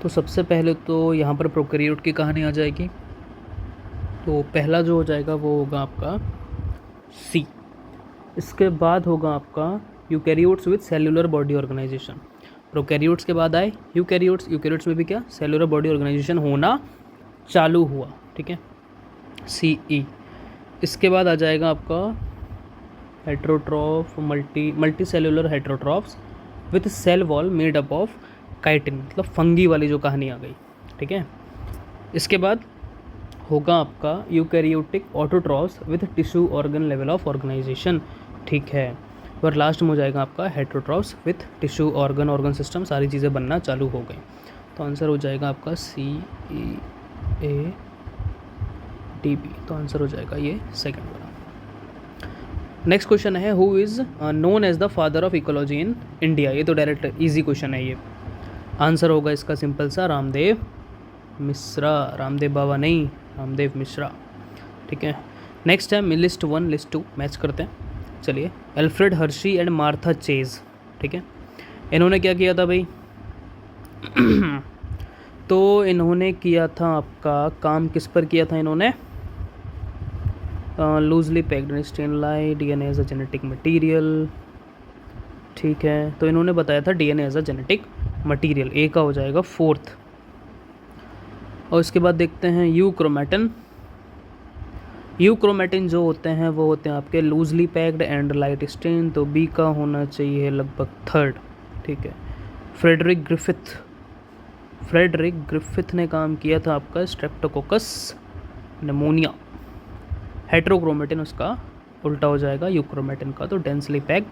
तो सबसे पहले तो यहाँ पर प्रोकैरियोट की कहानी आ जाएगी, तो पहला जो हो जाएगा वो होगा आपका सी। इसके बाद होगा आपका eukaryotes with cellular body organisation. Prokaryotes के बाद आए यूकैरियोट्स, यूकैरियोट्स में भी क्या सेल्युलर बॉडी ऑर्गेनाइजेशन होना चालू हुआ, ठीक है, CE। इसके बाद आ जाएगा आपका heterotroph, multi cellular heterotrophs with cell wall made up of chitin, मतलब फंगी वाली जो कहानी आ गई, ठीक है। इसके बाद होगा आपका eukaryotic autotrophs with tissue organ level of organisation, ठीक है। और लास्ट में हो जाएगा आपका heterotrophs with tissue organ system, सारी चीज़ें बनना चालू हो गई, तो आंसर हो जाएगा आपका CEADB, तो आंसर हो जाएगा ये सेकंड वाला। नेक्स्ट क्वेश्चन है who is known as the father of ecology in India, ये तो डायरेक्ट इजी क्वेश्चन है ये। आंसर होगा इसका सिंपल सा रामदेव मिश्रा, रामदेव बाबा नहीं, रामदेव मिश्रा, ठीक है। नेक्स्ट है लिस्ट 1 लिस्ट 2 मैच करते हैं। चलिए, Alfred Hershey and Martha chase, ठीक है। इन्होंने क्या किया था भाई तो इन्होंने किया था आपका काम किस पर किया था इन्होंने, लूजली पैक्ड स्टेनलाइट DNA as a genetic material, ठीक है। तो इन्होंने बताया था DNA as a genetic material, A का हो जाएगा फोर्थ। और इसके बाद देखते हैं यूक्रोमेटिन। यूक्रोमेटिन जो होते हैं वो होते हैं आपके loosely packed and light stain, तो बी का होना चाहिए लगभग थर्ड, ठीक है। फ्रेडरिक ग्रिफिथ ने काम किया था आपका स्ट्रेप्टोकोकस निमोनिया। हेट्रोक्रोमेटिन उसका उल्टा हो जाएगा यूक्रोमेटिन का, तो डेंसली पैक्ड,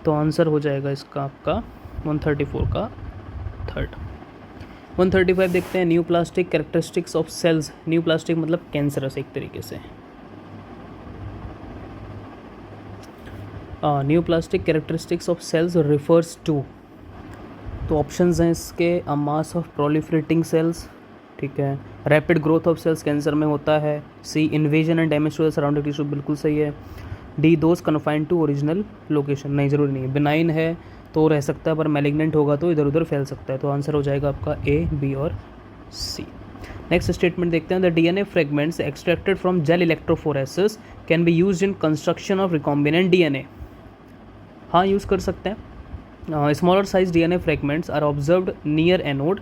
तो आंसर हो जाएगा इसका आपका 134 का थर्ड। 135 देखते हैं neoplastic characteristics of cells. Neoplastic मतलब कैंसरस एक तरीके से। Neoplastic characteristics of cells refers to, तो ऑप्शंस हैं इसके a mass of proliferating cells, ठीक है। Rapid growth of cells cancer में होता है। C invasion and damage to the surrounding tissue, बिल्कुल सही है। D those confined to original location, नहीं ज़रूरी नहीं है। बिनाइन है तो रह सकता है, पर मैलिग्नेंट होगा तो इधर उधर फैल सकता है, तो आंसर हो जाएगा आपका ए, बी और सी। नेक्स्ट स्टेटमेंट देखते हैं the DNA fragments extracted from gel electrophoresis can be used in construction of recombinant DNA। हाँ, यूज़ कर सकते हैं। Smaller size DNA fragments are observed near anode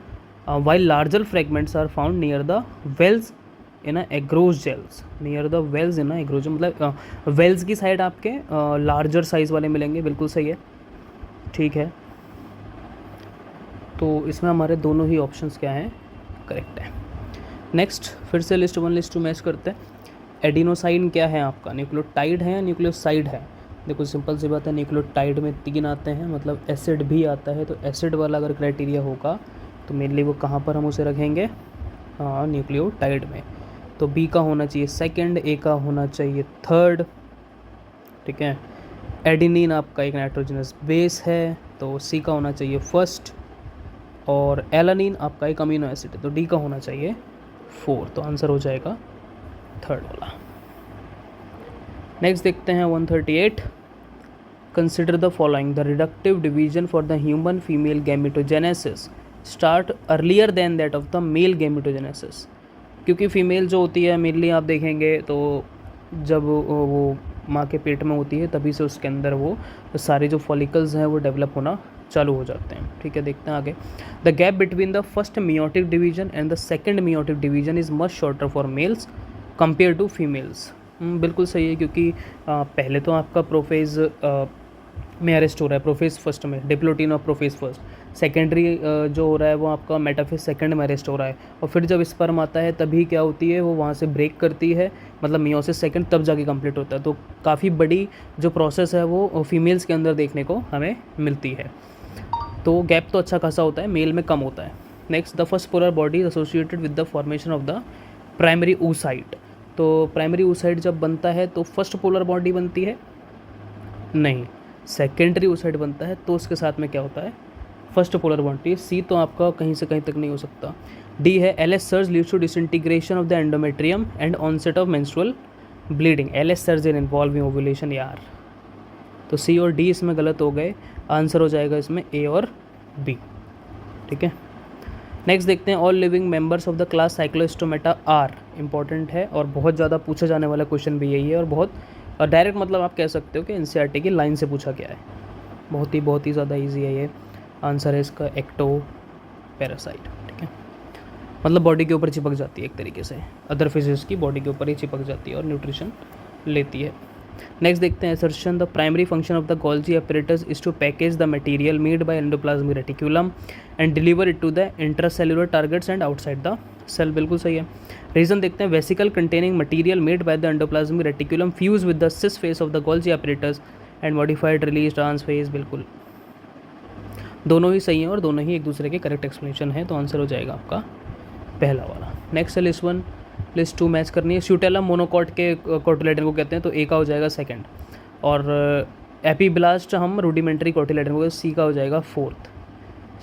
while larger fragments are found near the wells in a agarose gels, near the wells in a agarose, मतलब wells की side आपके larger size वाले मिलेंगे, बिल्कुल सही है, ठीक है। तो इसमें हमारे दोनों ही ऑप्शंस क्या हैं, करेक्ट है। नेक्स्ट फिर से लिस्ट 1 लिस्ट 2 मैच करते हैं। एडिनोसाइन क्या है आपका, न्यूक्लियोटाइड है या न्यूक्लियोसाइड है। देखो सिंपल सी बात है, न्यूक्लियोटाइड में 3 आते हैं, मतलब एसिड भी आता है, तो एसिड वाला अगर क्राइटेरिया होगा तो मेनली वो कहाँ पर हम उसे रखेंगे, हाँ न्यूक्लियोटाइड में। तो बी का होना चाहिए सेकंड, ए का होना चाहिए थर्ड, ठीक है। एडिनिन आपका एक नाइट्रोजनस बेस है, तो सी का होना चाहिए फर्स्ट, और एलानिन आपका एक अमीनो एसिड है, तो डी का होना चाहिए 4, तो आंसर हो जाएगा थर्ड वाला। नेक्स्ट देखते हैं 138, consider the following, the reductive division for the human female gametogenesis start earlier than that of the male gametogenesis. क्योंकि फीमेल जो होती है मेनली आप देखेंगे तो जब वो माँ के पेट में होती है तभी से उसके अंदर वो सारे जो फॉलिकल्स हैं वो डेवलप होना चालू हो जाते हैं। ठीक है, देखते हैं आगे। The gap between the first meiotic division and the second meiotic division is much shorter for males compare to females. बिल्कुल सही है, क्योंकि पहले तो आपका प्रोफेज में अरेस्ट हो रहा है, प्रोफेज फर्स्ट में, डिप्लोटीन और प्रोफेज फर्स्ट। सेकेंडरी जो हो रहा है वो आपका मेटाफेज सेकंड में अरेस्ट हो रहा है, और फिर जब स्पर्म आता है तभी क्या होती है, वो वहाँ से ब्रेक करती है, मतलब मियोसिस सेकंड, तब जाके कंप्लीट होता है। तो काफ़ी बड़ी जो प्रोसेस है वो फीमेल्स के अंदर देखने को हमें मिलती है। तो गैप तो अच्छा खासा होता है, मेल में कम होता है। Next, the first polar body is associated with the formation of the primary oocyte। तो प्राइमरी oocyte जब बनता है तो फर्स्ट पोलर बॉडी बनती है, नहीं, सेकेंडरी oocyte बनता है, तो उसके साथ में क्या होता है, फर्स्ट पोलर बॉडी। सी तो आपका कहीं से कहीं तक नहीं हो सकता। डी है, LS surge leads to disintegration of the endometrium and onset of menstrual bleeding. LS surge in involve in ovulation यार, तो सी और डी इसमें गलत हो गए, आंसर हो जाएगा इसमें ए और बी। ठीक है, नेक्स्ट देखते हैं, all living members of the class cyclostomata are. Important है और बहुत ज़्यादा पूछा जाने वाला क्वेश्चन भी यही है, और बहुत डायरेक्ट मतलब आप कह सकते हो कि एनसीईआरटी की लाइन से पूछा गया है। बहुत ही ज़्यादा ईजी है ये। आंसर है इसका एक्टो पैरासाइट। ठीक है, मतलब बॉडी के ऊपर चिपक जाती है एक तरीके से, अदर फिशेस की बॉडी के ऊपर ही चिपक जाती है और न्यूट्रिशन लेती है। नेक्स्ट देखते हैं, assertion the primary function of the Golgi apparatus is to package the material made by endoplasmic reticulum and deliver it to the intracellular targets and outside the cell. बिल्कुल सही है। रीजन देखते हैं, vesicle containing material made by the endoplasmic reticulum fuse with the cis face of the Golgi apparatus and modified release trans face. बिल्कुल दोनों ही सही हैं और दोनों ही एक दूसरे के करेक्ट एक्सप्लेनेशन है, तो आंसर हो जाएगा आपका पहला वाला। नेक्स्ट है लिस्ट 1 लिस्ट 2 मैच करनी है। स्यूटेला मोनोकॉट के कोटिलेडन को कहते हैं, तो ए का हो जाएगा सेकंड, और एपीब्लास्ट हम रूडिमेंट्री कोटिलेडन को, सी का हो जाएगा फोर्थ,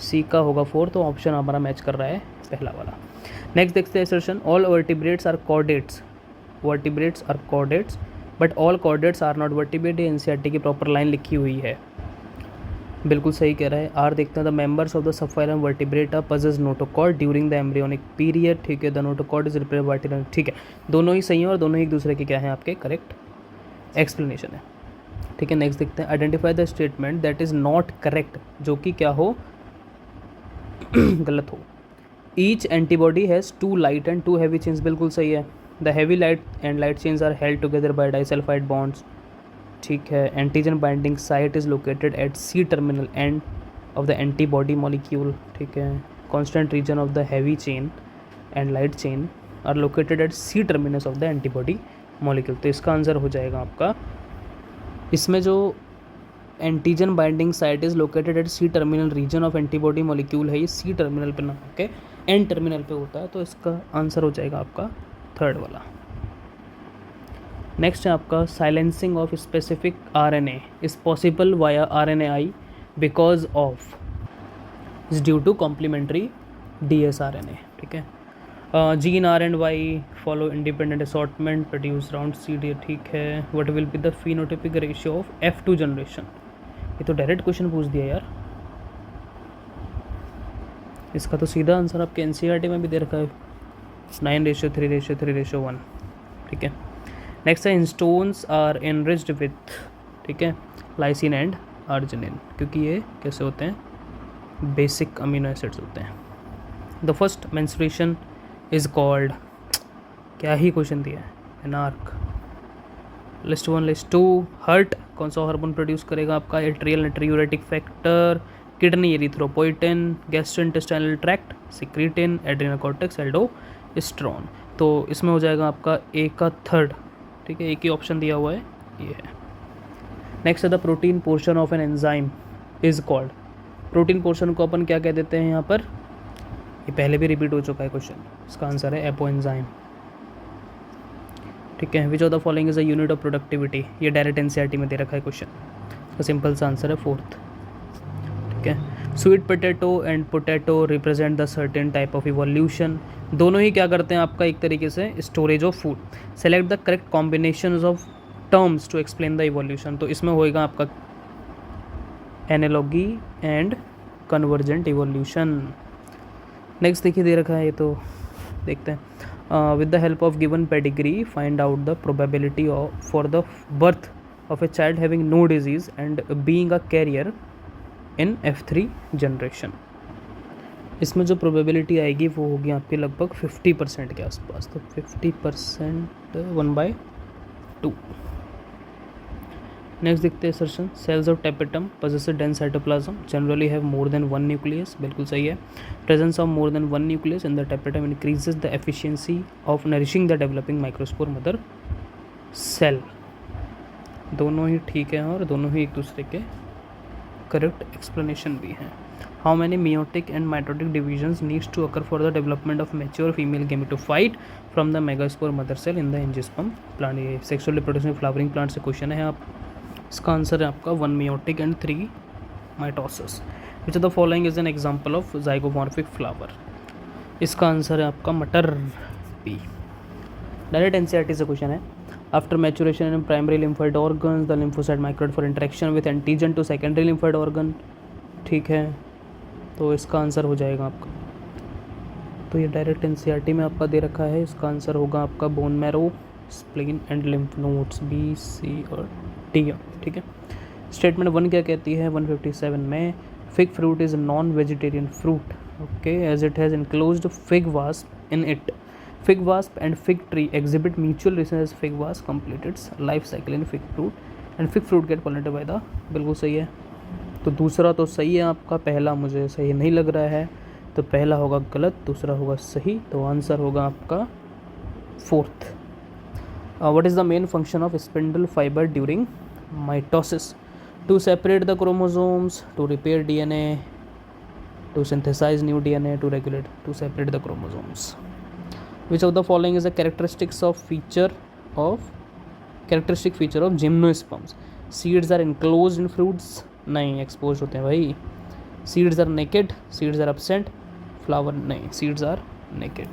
सी का होगा फोर्थ, तो ऑप्शन हमारा मैच कर रहा है पहला वाला। नेक्स्ट देखते हैं assertion, all vertebrates are chordates. Vertebrates are chordates but all chordates are not vertebrate. NCERT की प्रॉपर लाइन लिखी हुई है, बिल्कुल सही कह रहा है। आर देखते हैं, the members of the subphylum vertebrata possess notochord during the embryonic period. ठीक है, द नोटोकॉर्ड इज रिप्रेजेंटेड। ठीक है, दोनों ही सही हैं और दोनों ही एक दूसरे के क्या हैं, आपके करेक्ट एक्सप्लेनेशन है। ठीक है, नेक्स्ट देखते हैं, identify the statement that is not correct, जो कि क्या हो गलत हो। Each antibody has 2 light and 2 heavy chains. बिल्कुल सही है। The heavy light and light chains are held together by disulphide bonds. ठीक है, antigen binding site is located at C terminal end of the antibody molecule. ठीक है, constant region of the heavy chain and light chain are located at C terminus of the antibody molecule. तो इसका answer हो जाएगा आपका, इसमें जो antigen binding site is located at C terminal region of antibody molecule है, ये C terminal पे ना होके एन टर्मिनल पे होता है, तो इसका आंसर हो जाएगा आपका थर्ड वाला। नेक्स्ट है आपका, silencing of specific RNA is possible via RNAi because of is due to complementary dsRNA. ठीक है, gene R and Y follow independent assortment produce round C D. ठीक है, what will be the phenotypic ratio of F2 generation. ये तो direct question पूछ दिया यार, इसका तो सीधा आंसर आपके एनसीईआरटी में भी दे रखा है, 9:3:3:1। ठीक है, नेक्स्ट है, हिस्टोन्स आर एनरिच्ड विथ, ठीक है, लाइसिन एंड आर्जिनिन, क्योंकि ये कैसे होते हैं, बेसिक अमीनो एसिड्स होते हैं। The first menstruation is called, क्या ही क्वेश्चन दिया है, एनार्क। लिस्ट 1 लिस्ट 2, हर्ट कौन सा हार्मोन प्रोड्यूस करेगा आपका, atrial natriuretic factor, kidney erythropoietin, gastrointestinal tract secretin, adrenal cortex aldosterone. तो इसमें हो जाएगा आपका ए का थर्ड। ठीक है, एक ही ऑप्शन दिया हुआ है, ये है। नेक्स्ट है, the protein portion of an enzyme is called. Protein portion को अपन क्या कह देते हैं यहाँ पर, ये पहले भी रिपीट हो चुका है क्वेश्चन, इसका आंसर है एपो एंजाइम। ठीक है, which of the following is a unit of productivity, ये डायरेक्ट एनसीईआरटी में दे रखा है क्वेश्चन, इसका सिंपल सा आंसर है फोर्थ। ठीक है, sweet potato and potato represent the certain type of evolution. दोनों ही क्या करते हैं आपका, एक तरीके से storage of food. Select the correct combination of terms to explain the evolution, तो इसमें होएगा आपका analogy and convergent evolution. Next देखिए दे रखा है, ये तो देखते हैं। With the help of given pedigree find out the probability for the birth of a child having no disease and being a carrier in F3 generation. इसमें जो प्रोबेबिलिटी आएगी वो होगी आपकी लगभग 50% के आसपास, तो 50% 1/2। नेक्स्ट देखते हैं assertion. Cells of tapetum possess a dense cytoplasm, generally have more than one nucleus, बिल्कुल सही है। presence of more than one nucleus in the tapetum increases the efficiency of nourishing the developing microspore mother cell। दोनों ही ठीक है और दोनों ही एक दूसरे के करेक्ट एक्सप्लेनेशन भी हैं। How many meiotic and mitotic divisions needs to occur for the development of mature female gametophyte from the megaspore mother cell in the angiosperm plant। ये सेक्सुअल रिप्रोडक्शन फ्लावरिंग प्लांट से question है। आप इसका answer है आपका 1 meiotic and 3 mitosis। Which of the following is an example of zygomorphic flower. इसका answer है आपका मटर बी। डायरेक्ट एनसीईआरटी से क्वेश्चन है। After maturation in primary lymphoid organ the lymphocyte migrate for interaction with antigen to secondary lymphoid organ. ठीक है, तो इसका आंसर हो जाएगा आपका, तो ये डायरेक्ट एनसीईआरटी में आपका दे रखा है। इसका आंसर होगा आपका bone marrow, spleen and lymph nodes, B C और डी। ठीक है। स्टेटमेंट 1 क्या कहती है 157 में, fig fruit is non vegetarian fruit, okay, as it has enclosed fig wasp in it. Fig wasp and fig tree exhibit mutual relation. Fig wasp complete its life cycle in fig fruit and fig fruit get pollinated by the, बिल्कुल सही है। तो दूसरा तो सही है आपका, पहला मुझे सही नहीं लग रहा है, तो पहला होगा गलत, दूसरा होगा सही, तो आंसर होगा आपका 4th। What is the main function of spindle fibre during mitosis? To separate the chromosomes, to repair DNA, to synthesize new DNA, to regulate, to separate the chromosomes. Which of the following is a characteristic feature of gymnosperms? Seeds are enclosed in fruits, नहीं exposed होते हैं भाई। Seeds are naked, seeds are absent, flower नहीं, seeds are naked।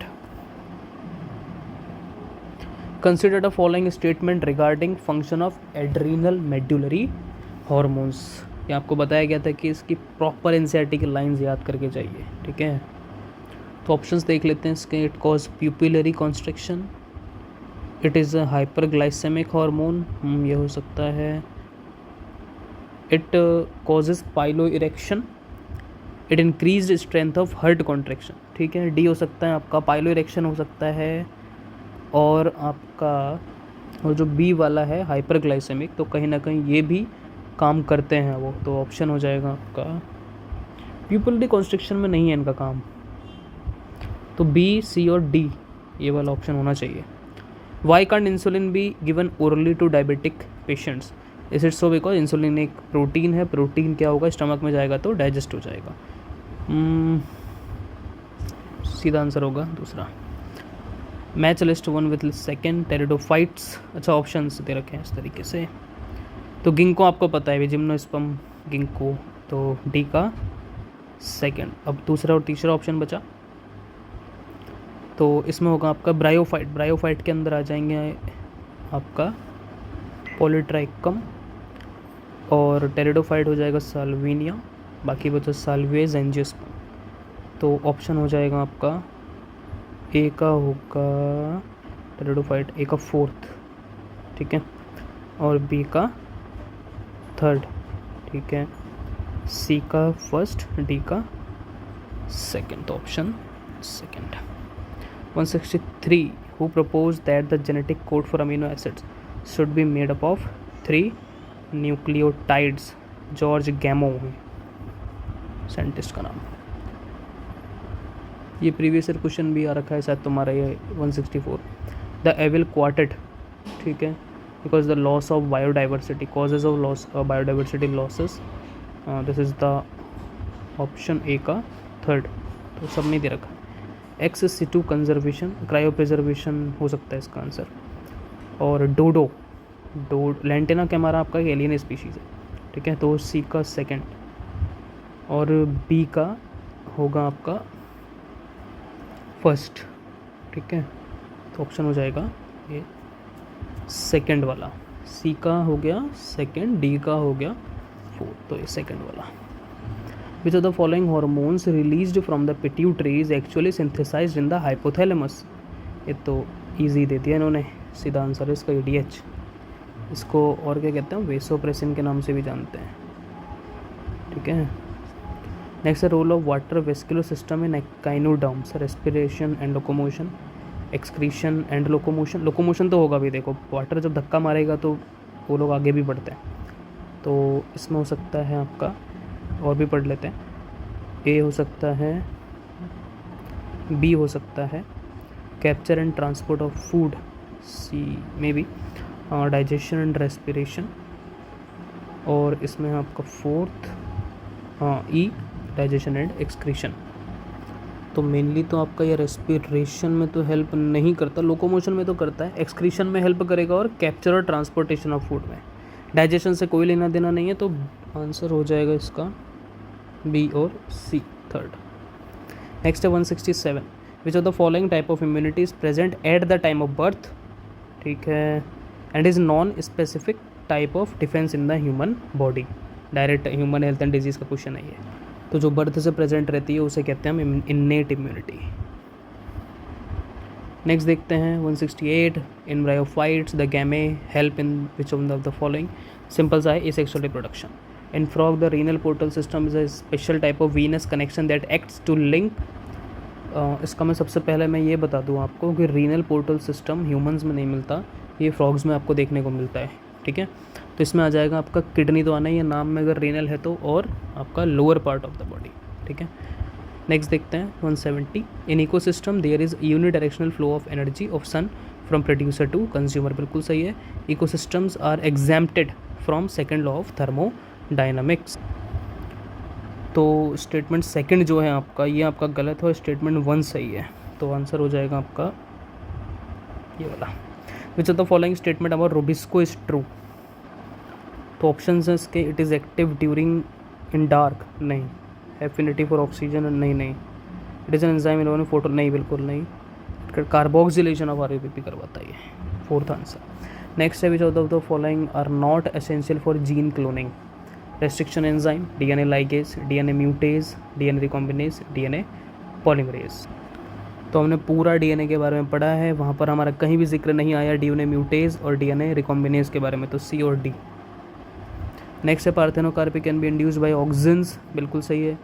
Consider the following statement regarding function of adrenal medullary hormones। ये आपको बताया गया था कि इसकी प्रॉपर एनसीईआरटी की लाइंस याद करके जाइए। ठीक है, तो ऑप्शंस देख लेते हैं इसके। It cause pupillary constriction, it is a hyperglycaemic hormone, ये हो सकता है। It causes pilo erection, it increased strength of heart contraction. ठीक है, डी हो सकता है आपका पाइलो इरेक्शन हो सकता है, और आपका और जो बी वाला है हाइपरग्लाइसेमिक, तो कहीं ना कहीं ये भी काम करते हैं वो, तो ऑप्शन हो जाएगा आपका प्यूपिलरी कॉन्स्ट्रिक्शन में नहीं है इनका काम, तो बी सी और डी ये वाला ऑप्शन होना चाहिए। Why can't insulin be given orally to diabetic patients? Is it so because insulin एक प्रोटीन है, प्रोटीन क्या होगा स्टमक में जाएगा तो डाइजेस्ट हो जाएगा। सीधा आंसर होगा दूसरा। Match list 1 with second pteridophytes. अच्छा ऑप्शन दे रखे हैं इस तरीके से, तो गिंको आपको पता है जिम्नोस्पर्म गिंको, तो डी का सेकेंड। अब दूसरा और तीसरा ऑप्शन बचा, तो इसमें होगा आपका ब्रायोफाइट। ब्रायोफाइट के अंदर आ जाएंगे आपका पॉलीट्राइकम, और टेरिडोफाइट हो जाएगा साल्विनिया, बाकी बचा साल्विया एंजियोस्पर्म, तो ऑप्शन हो जाएगा आपका ए का होगा टेरिडोफाइट, ए का 4th, ठीक है, और बी का 3rd, ठीक है, सी का 1st, डी का 2nd, तो option 2nd। 163 who proposed that the genetic code for amino acids should be made up of 3 nucleotides? George गैमो है साइंटिस्ट का नाम। ये प्रीवियस ईयर क्वेश्चन भी आ रखा है शायद तुम्हारा ये 164। द एविल क्वार्टेट, ठीक है, because the loss of biodiversity, causes of loss biodiversity losses, this is the option A का 3rd, तो सब नहीं दे रखा। Ex situ conservation, cryo preservation हो सकता है इसका आंसर। और डोडो लैंटेना कैमारा आपका एलियन स्पीशीज़ है, ठीक है, तो सी का 2nd, और बी का होगा आपका 1st, ठीक है, तो ऑप्शन हो जाएगा ये 2nd वाला, सी का हो गया सेकंड, डी का हो गया फोर्थ, तो ये सेकंड वाला। Which of the following hormones released from the pituitary is actually synthesised in the hypothalamus. ये तो इजी दे दिया इन्होंने, सीधा आंसर है इसका ईडीएच। इसको और क्या कहते हैं, वेसोप्रेसिन के नाम से भी जानते हैं, ठीक है। नेक्स्ट है role of water vascular system in echinoderms, respiration and locomotion, excretion and locomotion. Locomotion तो होगा भी, देखो वाटर जब धक्का मारेगा तो वो लोग आगे भी बढ़ते हैं, तो इसमें हो सकता है आपका, और भी पढ़ लेते हैं, ए हो सकता है, बी हो सकता है capture and transport of food, C में बी डाइजेशन एंड रेस्पिरेशन, और इसमें आपका fourth E digestion and excretion. तो मेनली तो आपका ये रेस्पिरेशन में तो हेल्प नहीं करता, लोकोमोशन में तो करता है, एक्सक्रीशन में हेल्प करेगा और कैप्चर और ट्रांसपोर्टेशन ऑफ फूड में। डाइजेशन से कोई लेना देना नहीं है, तो आंसर हो जाएगा इसका बी और सी थर्ड। नेक्स्ट है 167, विच of the following type of immunity is present at the time of birth, ठीक है, and is non specific type of defence in the human body. Direct human health and disease का question है ये। तो जो birth से present रहती है उसे कहते हैं हम इन्नेट इम्यूनिटी। नेक्स्ट देखते हैं 168, in bryophytes the gamete help in which of the following. Simple सा है, asexual reproduction. In frog the renal portal system is a special type of venous connection that acts to link. इसका मैं सबसे पहले मैं ये बता दूं आपको कि रीनल पोर्टल सिस्टम ह्यूमंस में नहीं मिलता, ये फ्रॉग्स में आपको देखने को मिलता है, ठीक है। तो इसमें आ जाएगा आपका किडनी तो आना ही है नाम में अगर रीनल है तो, और आपका lower part of the body, ठीक है। नेक्स्ट देखते हैं 170, in ecosystem there is unidirectional flow of energy of sun from producer to consumer. बिल्कुल सही है, ecosystems are exempted from second law of thermodynamics. तो स्टेटमेंट सेकंड जो है आपका, ये आपका गलत है और स्टेटमेंट 1 सही है, तो आंसर हो जाएगा आपका ये वाला। Which of the following statement about rubisco is true. तो ऑप्शन है इसके, it is active during in dark, नहीं। एफिनिटी फॉर ऑक्सीजन, नहीं। It is an enzyme involving photo, नहीं, बिल्कुल नहीं। कार्बोक्सिलेशन ऑफ आरबीपी करवाता है, फोर्थ आंसर। नेक्स्ट है which of the following are not essential for gene cloning. Restriction enzyme, DNA ligase, DNA mutase, DNA recombinase, DNA polymerase. तो हमने पूरा DNA के बारे में पढ़ा है, वहाँ पर हमारा कहीं भी जिक्र नहीं आया डीएनए म्यूटेज और डीएनए रिकॉम्बिनेज के बारे में, तो सी और डी। नेक्स्ट है parthenocarpy can be induced by auxins, बिल्कुल सही है।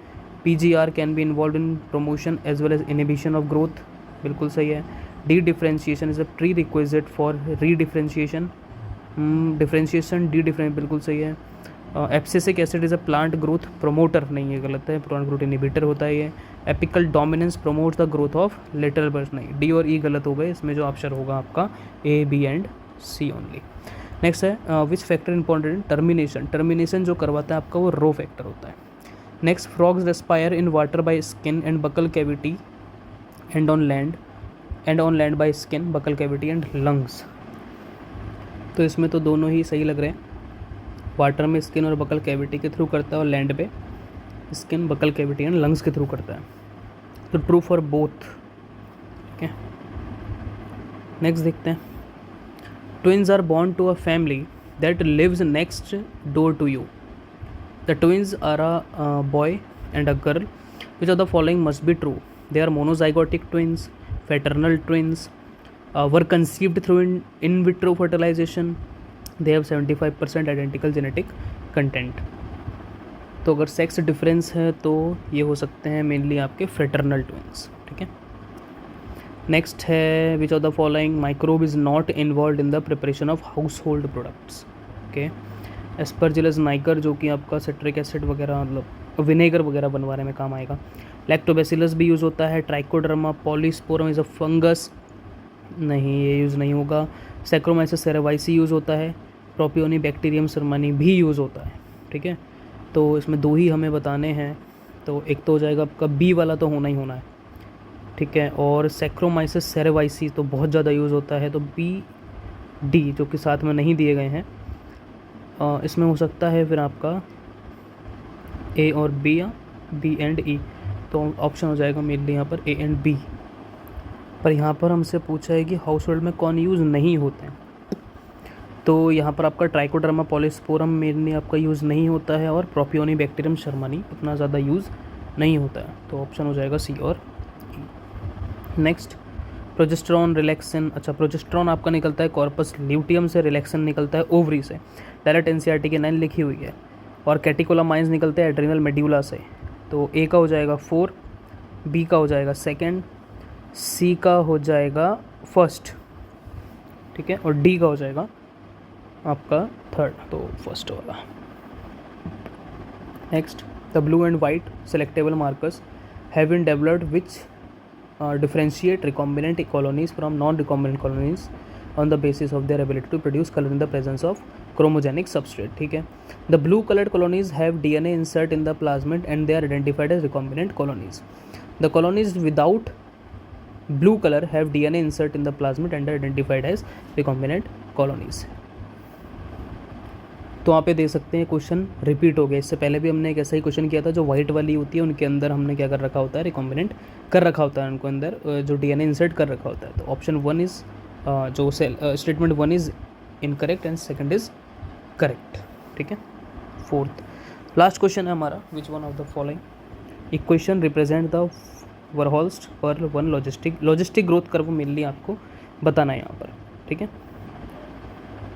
PGR can be involve in promotion as well as inhibition of growth, बिल्कुल सही है। Dedifferentiation is a prerequisite for redifferentiation, differentiation D different, बिल्कुल सही है। Abscisic acid is a plant growth promoter, नहीं, ये गलत है, प्लांट ग्रोथ इनहिबिटर होता है ये। Apical dominance promotes the growth of lateral birds, नहीं, डी और ई गलत हो गए, इसमें जो ऑप्शन होगा आपका A B and C only. Next है which factor important in termination. Termination जो करवाता है आपका वो रो फैक्टर होता है। Next, frogs respire in water by skin and buccal cavity and on land by skin, buccal cavity and lungs. तो इसमें तो दोनों ही सही लग रहे हैं, वाटर में स्किन और बकल कैविटी के थ्रू करता है और लैंड पे skin, buccal cavity and lungs के थ्रू करता है, तो ट्रू फॉर बोथ, ठीक है। नेक्स्ट देखते हैं, twins are born to a family that lives next door to you. The twins are a boy and a girl, which of the following must be true. They are monozygotic twins, fraternal twins, were conceived through in vitro fertilization, they have 75% identical genetic content। तो अगर sex difference है तो ये हो सकते हैं mainly आपके fraternal twins, ठीक है। नेक्स्ट है which of the following microbe is not involve in the preparation of house hold products, okay. Aspergillus Niger जो कि आपका सिट्रिक एसिड वगैरह मतलब विनेगर वगैरह बनवाने में काम आएगा। लैक्टोबैसिलस भी यूज़ होता है। Trichoderma polysporum is a fungus, नहीं, ये यूज़ नहीं होगा। सैक्रोमाइसिस सेरेवाइसी यूज़ होता है। प्रोपियोनी बैक्टीरियम सरमनी भी यूज़ होता है, ठीक है। तो इसमें दो ही हमें बताने हैं, तो एक तो हो जाएगा आपका बी वाला तो होना ही होना है, ठीक है। और सैक्रोमाइसिस सेरेवाइसी तो बहुत ज़्यादा यूज़ होता है, तो बी डी जो कि साथ में नहीं दिए गए हैं इसमें हो सकता है फिर आपका ए और बी या बी एंड ई, तो ऑप्शन हो जाएगा मेनली यहाँ पर ए एंड बी। पर यहाँ पर हमसे पूछा है कि हाउस होल्ड में कौन यूज़ नहीं होते हैं, तो यहाँ पर आपका ट्राइकोडर्मा पॉलीस्पोरम मेनली आपका यूज़ नहीं होता है और प्रोपियोनिबैक्टीरियम शर्मानी उतना ज़्यादा यूज़ नहीं होता है, तो ऑप्शन हो जाएगा सी और ई। Next, progesterone relaxin. अच्छा, प्रोजेस्टेरॉन आपका निकलता है कॉर्पस ल्यूटियम से, रिलैक्सिन निकलता है ओवरी से, डायरेक्ट एनसीईआरटी के 9 लिखी हुई है। और कैटिकोलामाइंस निकलते हैं एड्रिनल मेड्यूला से। तो ए का हो जाएगा 4, बी का हो जाएगा 2, सी का हो जाएगा 1, ठीक है, और डी का हो जाएगा आपका 3rd, तो फर्स्ट वाला। Next, the blue and white selectable markers have been developed which differentiate recombinant colonies from non-recombinant colonies on the basis of their ability to produce color in the presence of chromogenic substrate, ठीक है। The blue colored colonies have DNA insert in the plasmid and they are identified as recombinant colonies. The colonies without blue color have DNA insert in the plasmid and are identified as recombinant colonies. तो यहाँ पे दे सकते हैं question repeat हो गया। इससे पहले भी हमने एक ऐसा ही क्वेश्चन किया था, जो वाइट वाली होती है उनके अंदर हमने क्या कर रखा होता है, रिकॉम्बिनेंट कर रखा होता है, उनको अंदर जो डीएनए इंसर्ट कर रखा होता है। तो ऑप्शन 1 इज़ जो statement 1 is incorrect and second is correct, ठीक है। 4th लास्ट क्वेश्चन है हमारा, which one of the following equation represent the Verhulst pearl 1 logistic growth curve mainly आपको बताना है यहाँ पर, ठीक है।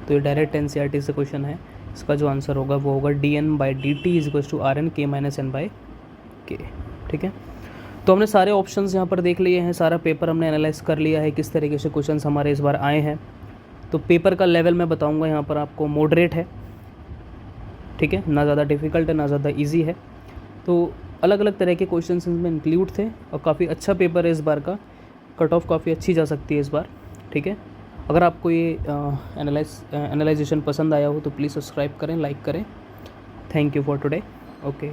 तो ये डायरेक्ट एनसीईआरटी से क्वेश्चन है। इसका जो आंसर होगा वो होगा dN/dt = RN K - N/K, ठीक है। तो हमने सारे ऑप्शंस यहाँ पर देख लिए हैं, सारा पेपर हमने एनालाइज कर लिया है, किस तरीके से क्वेश्चंस हमारे इस बार आए हैं। तो पेपर का लेवल मैं बताऊँगा यहाँ पर आपको मॉडरेट है, ठीक है, ना ज़्यादा डिफ़िकल्ट है ना ज़्यादा ईजी है। तो अलग अलग तरह के क्वेश्चंस इसमें इंक्लूड थे और काफ़ी अच्छा पेपर है इस बार का, कट ऑफ काफ़ी अच्छी जा सकती है इस बार, ठीक है। अगर आपको ये एनालाइजेशन पसंद आया हो तो प्लीज़ सब्सक्राइब करें, लाइक करें। Thank you for today. Okay.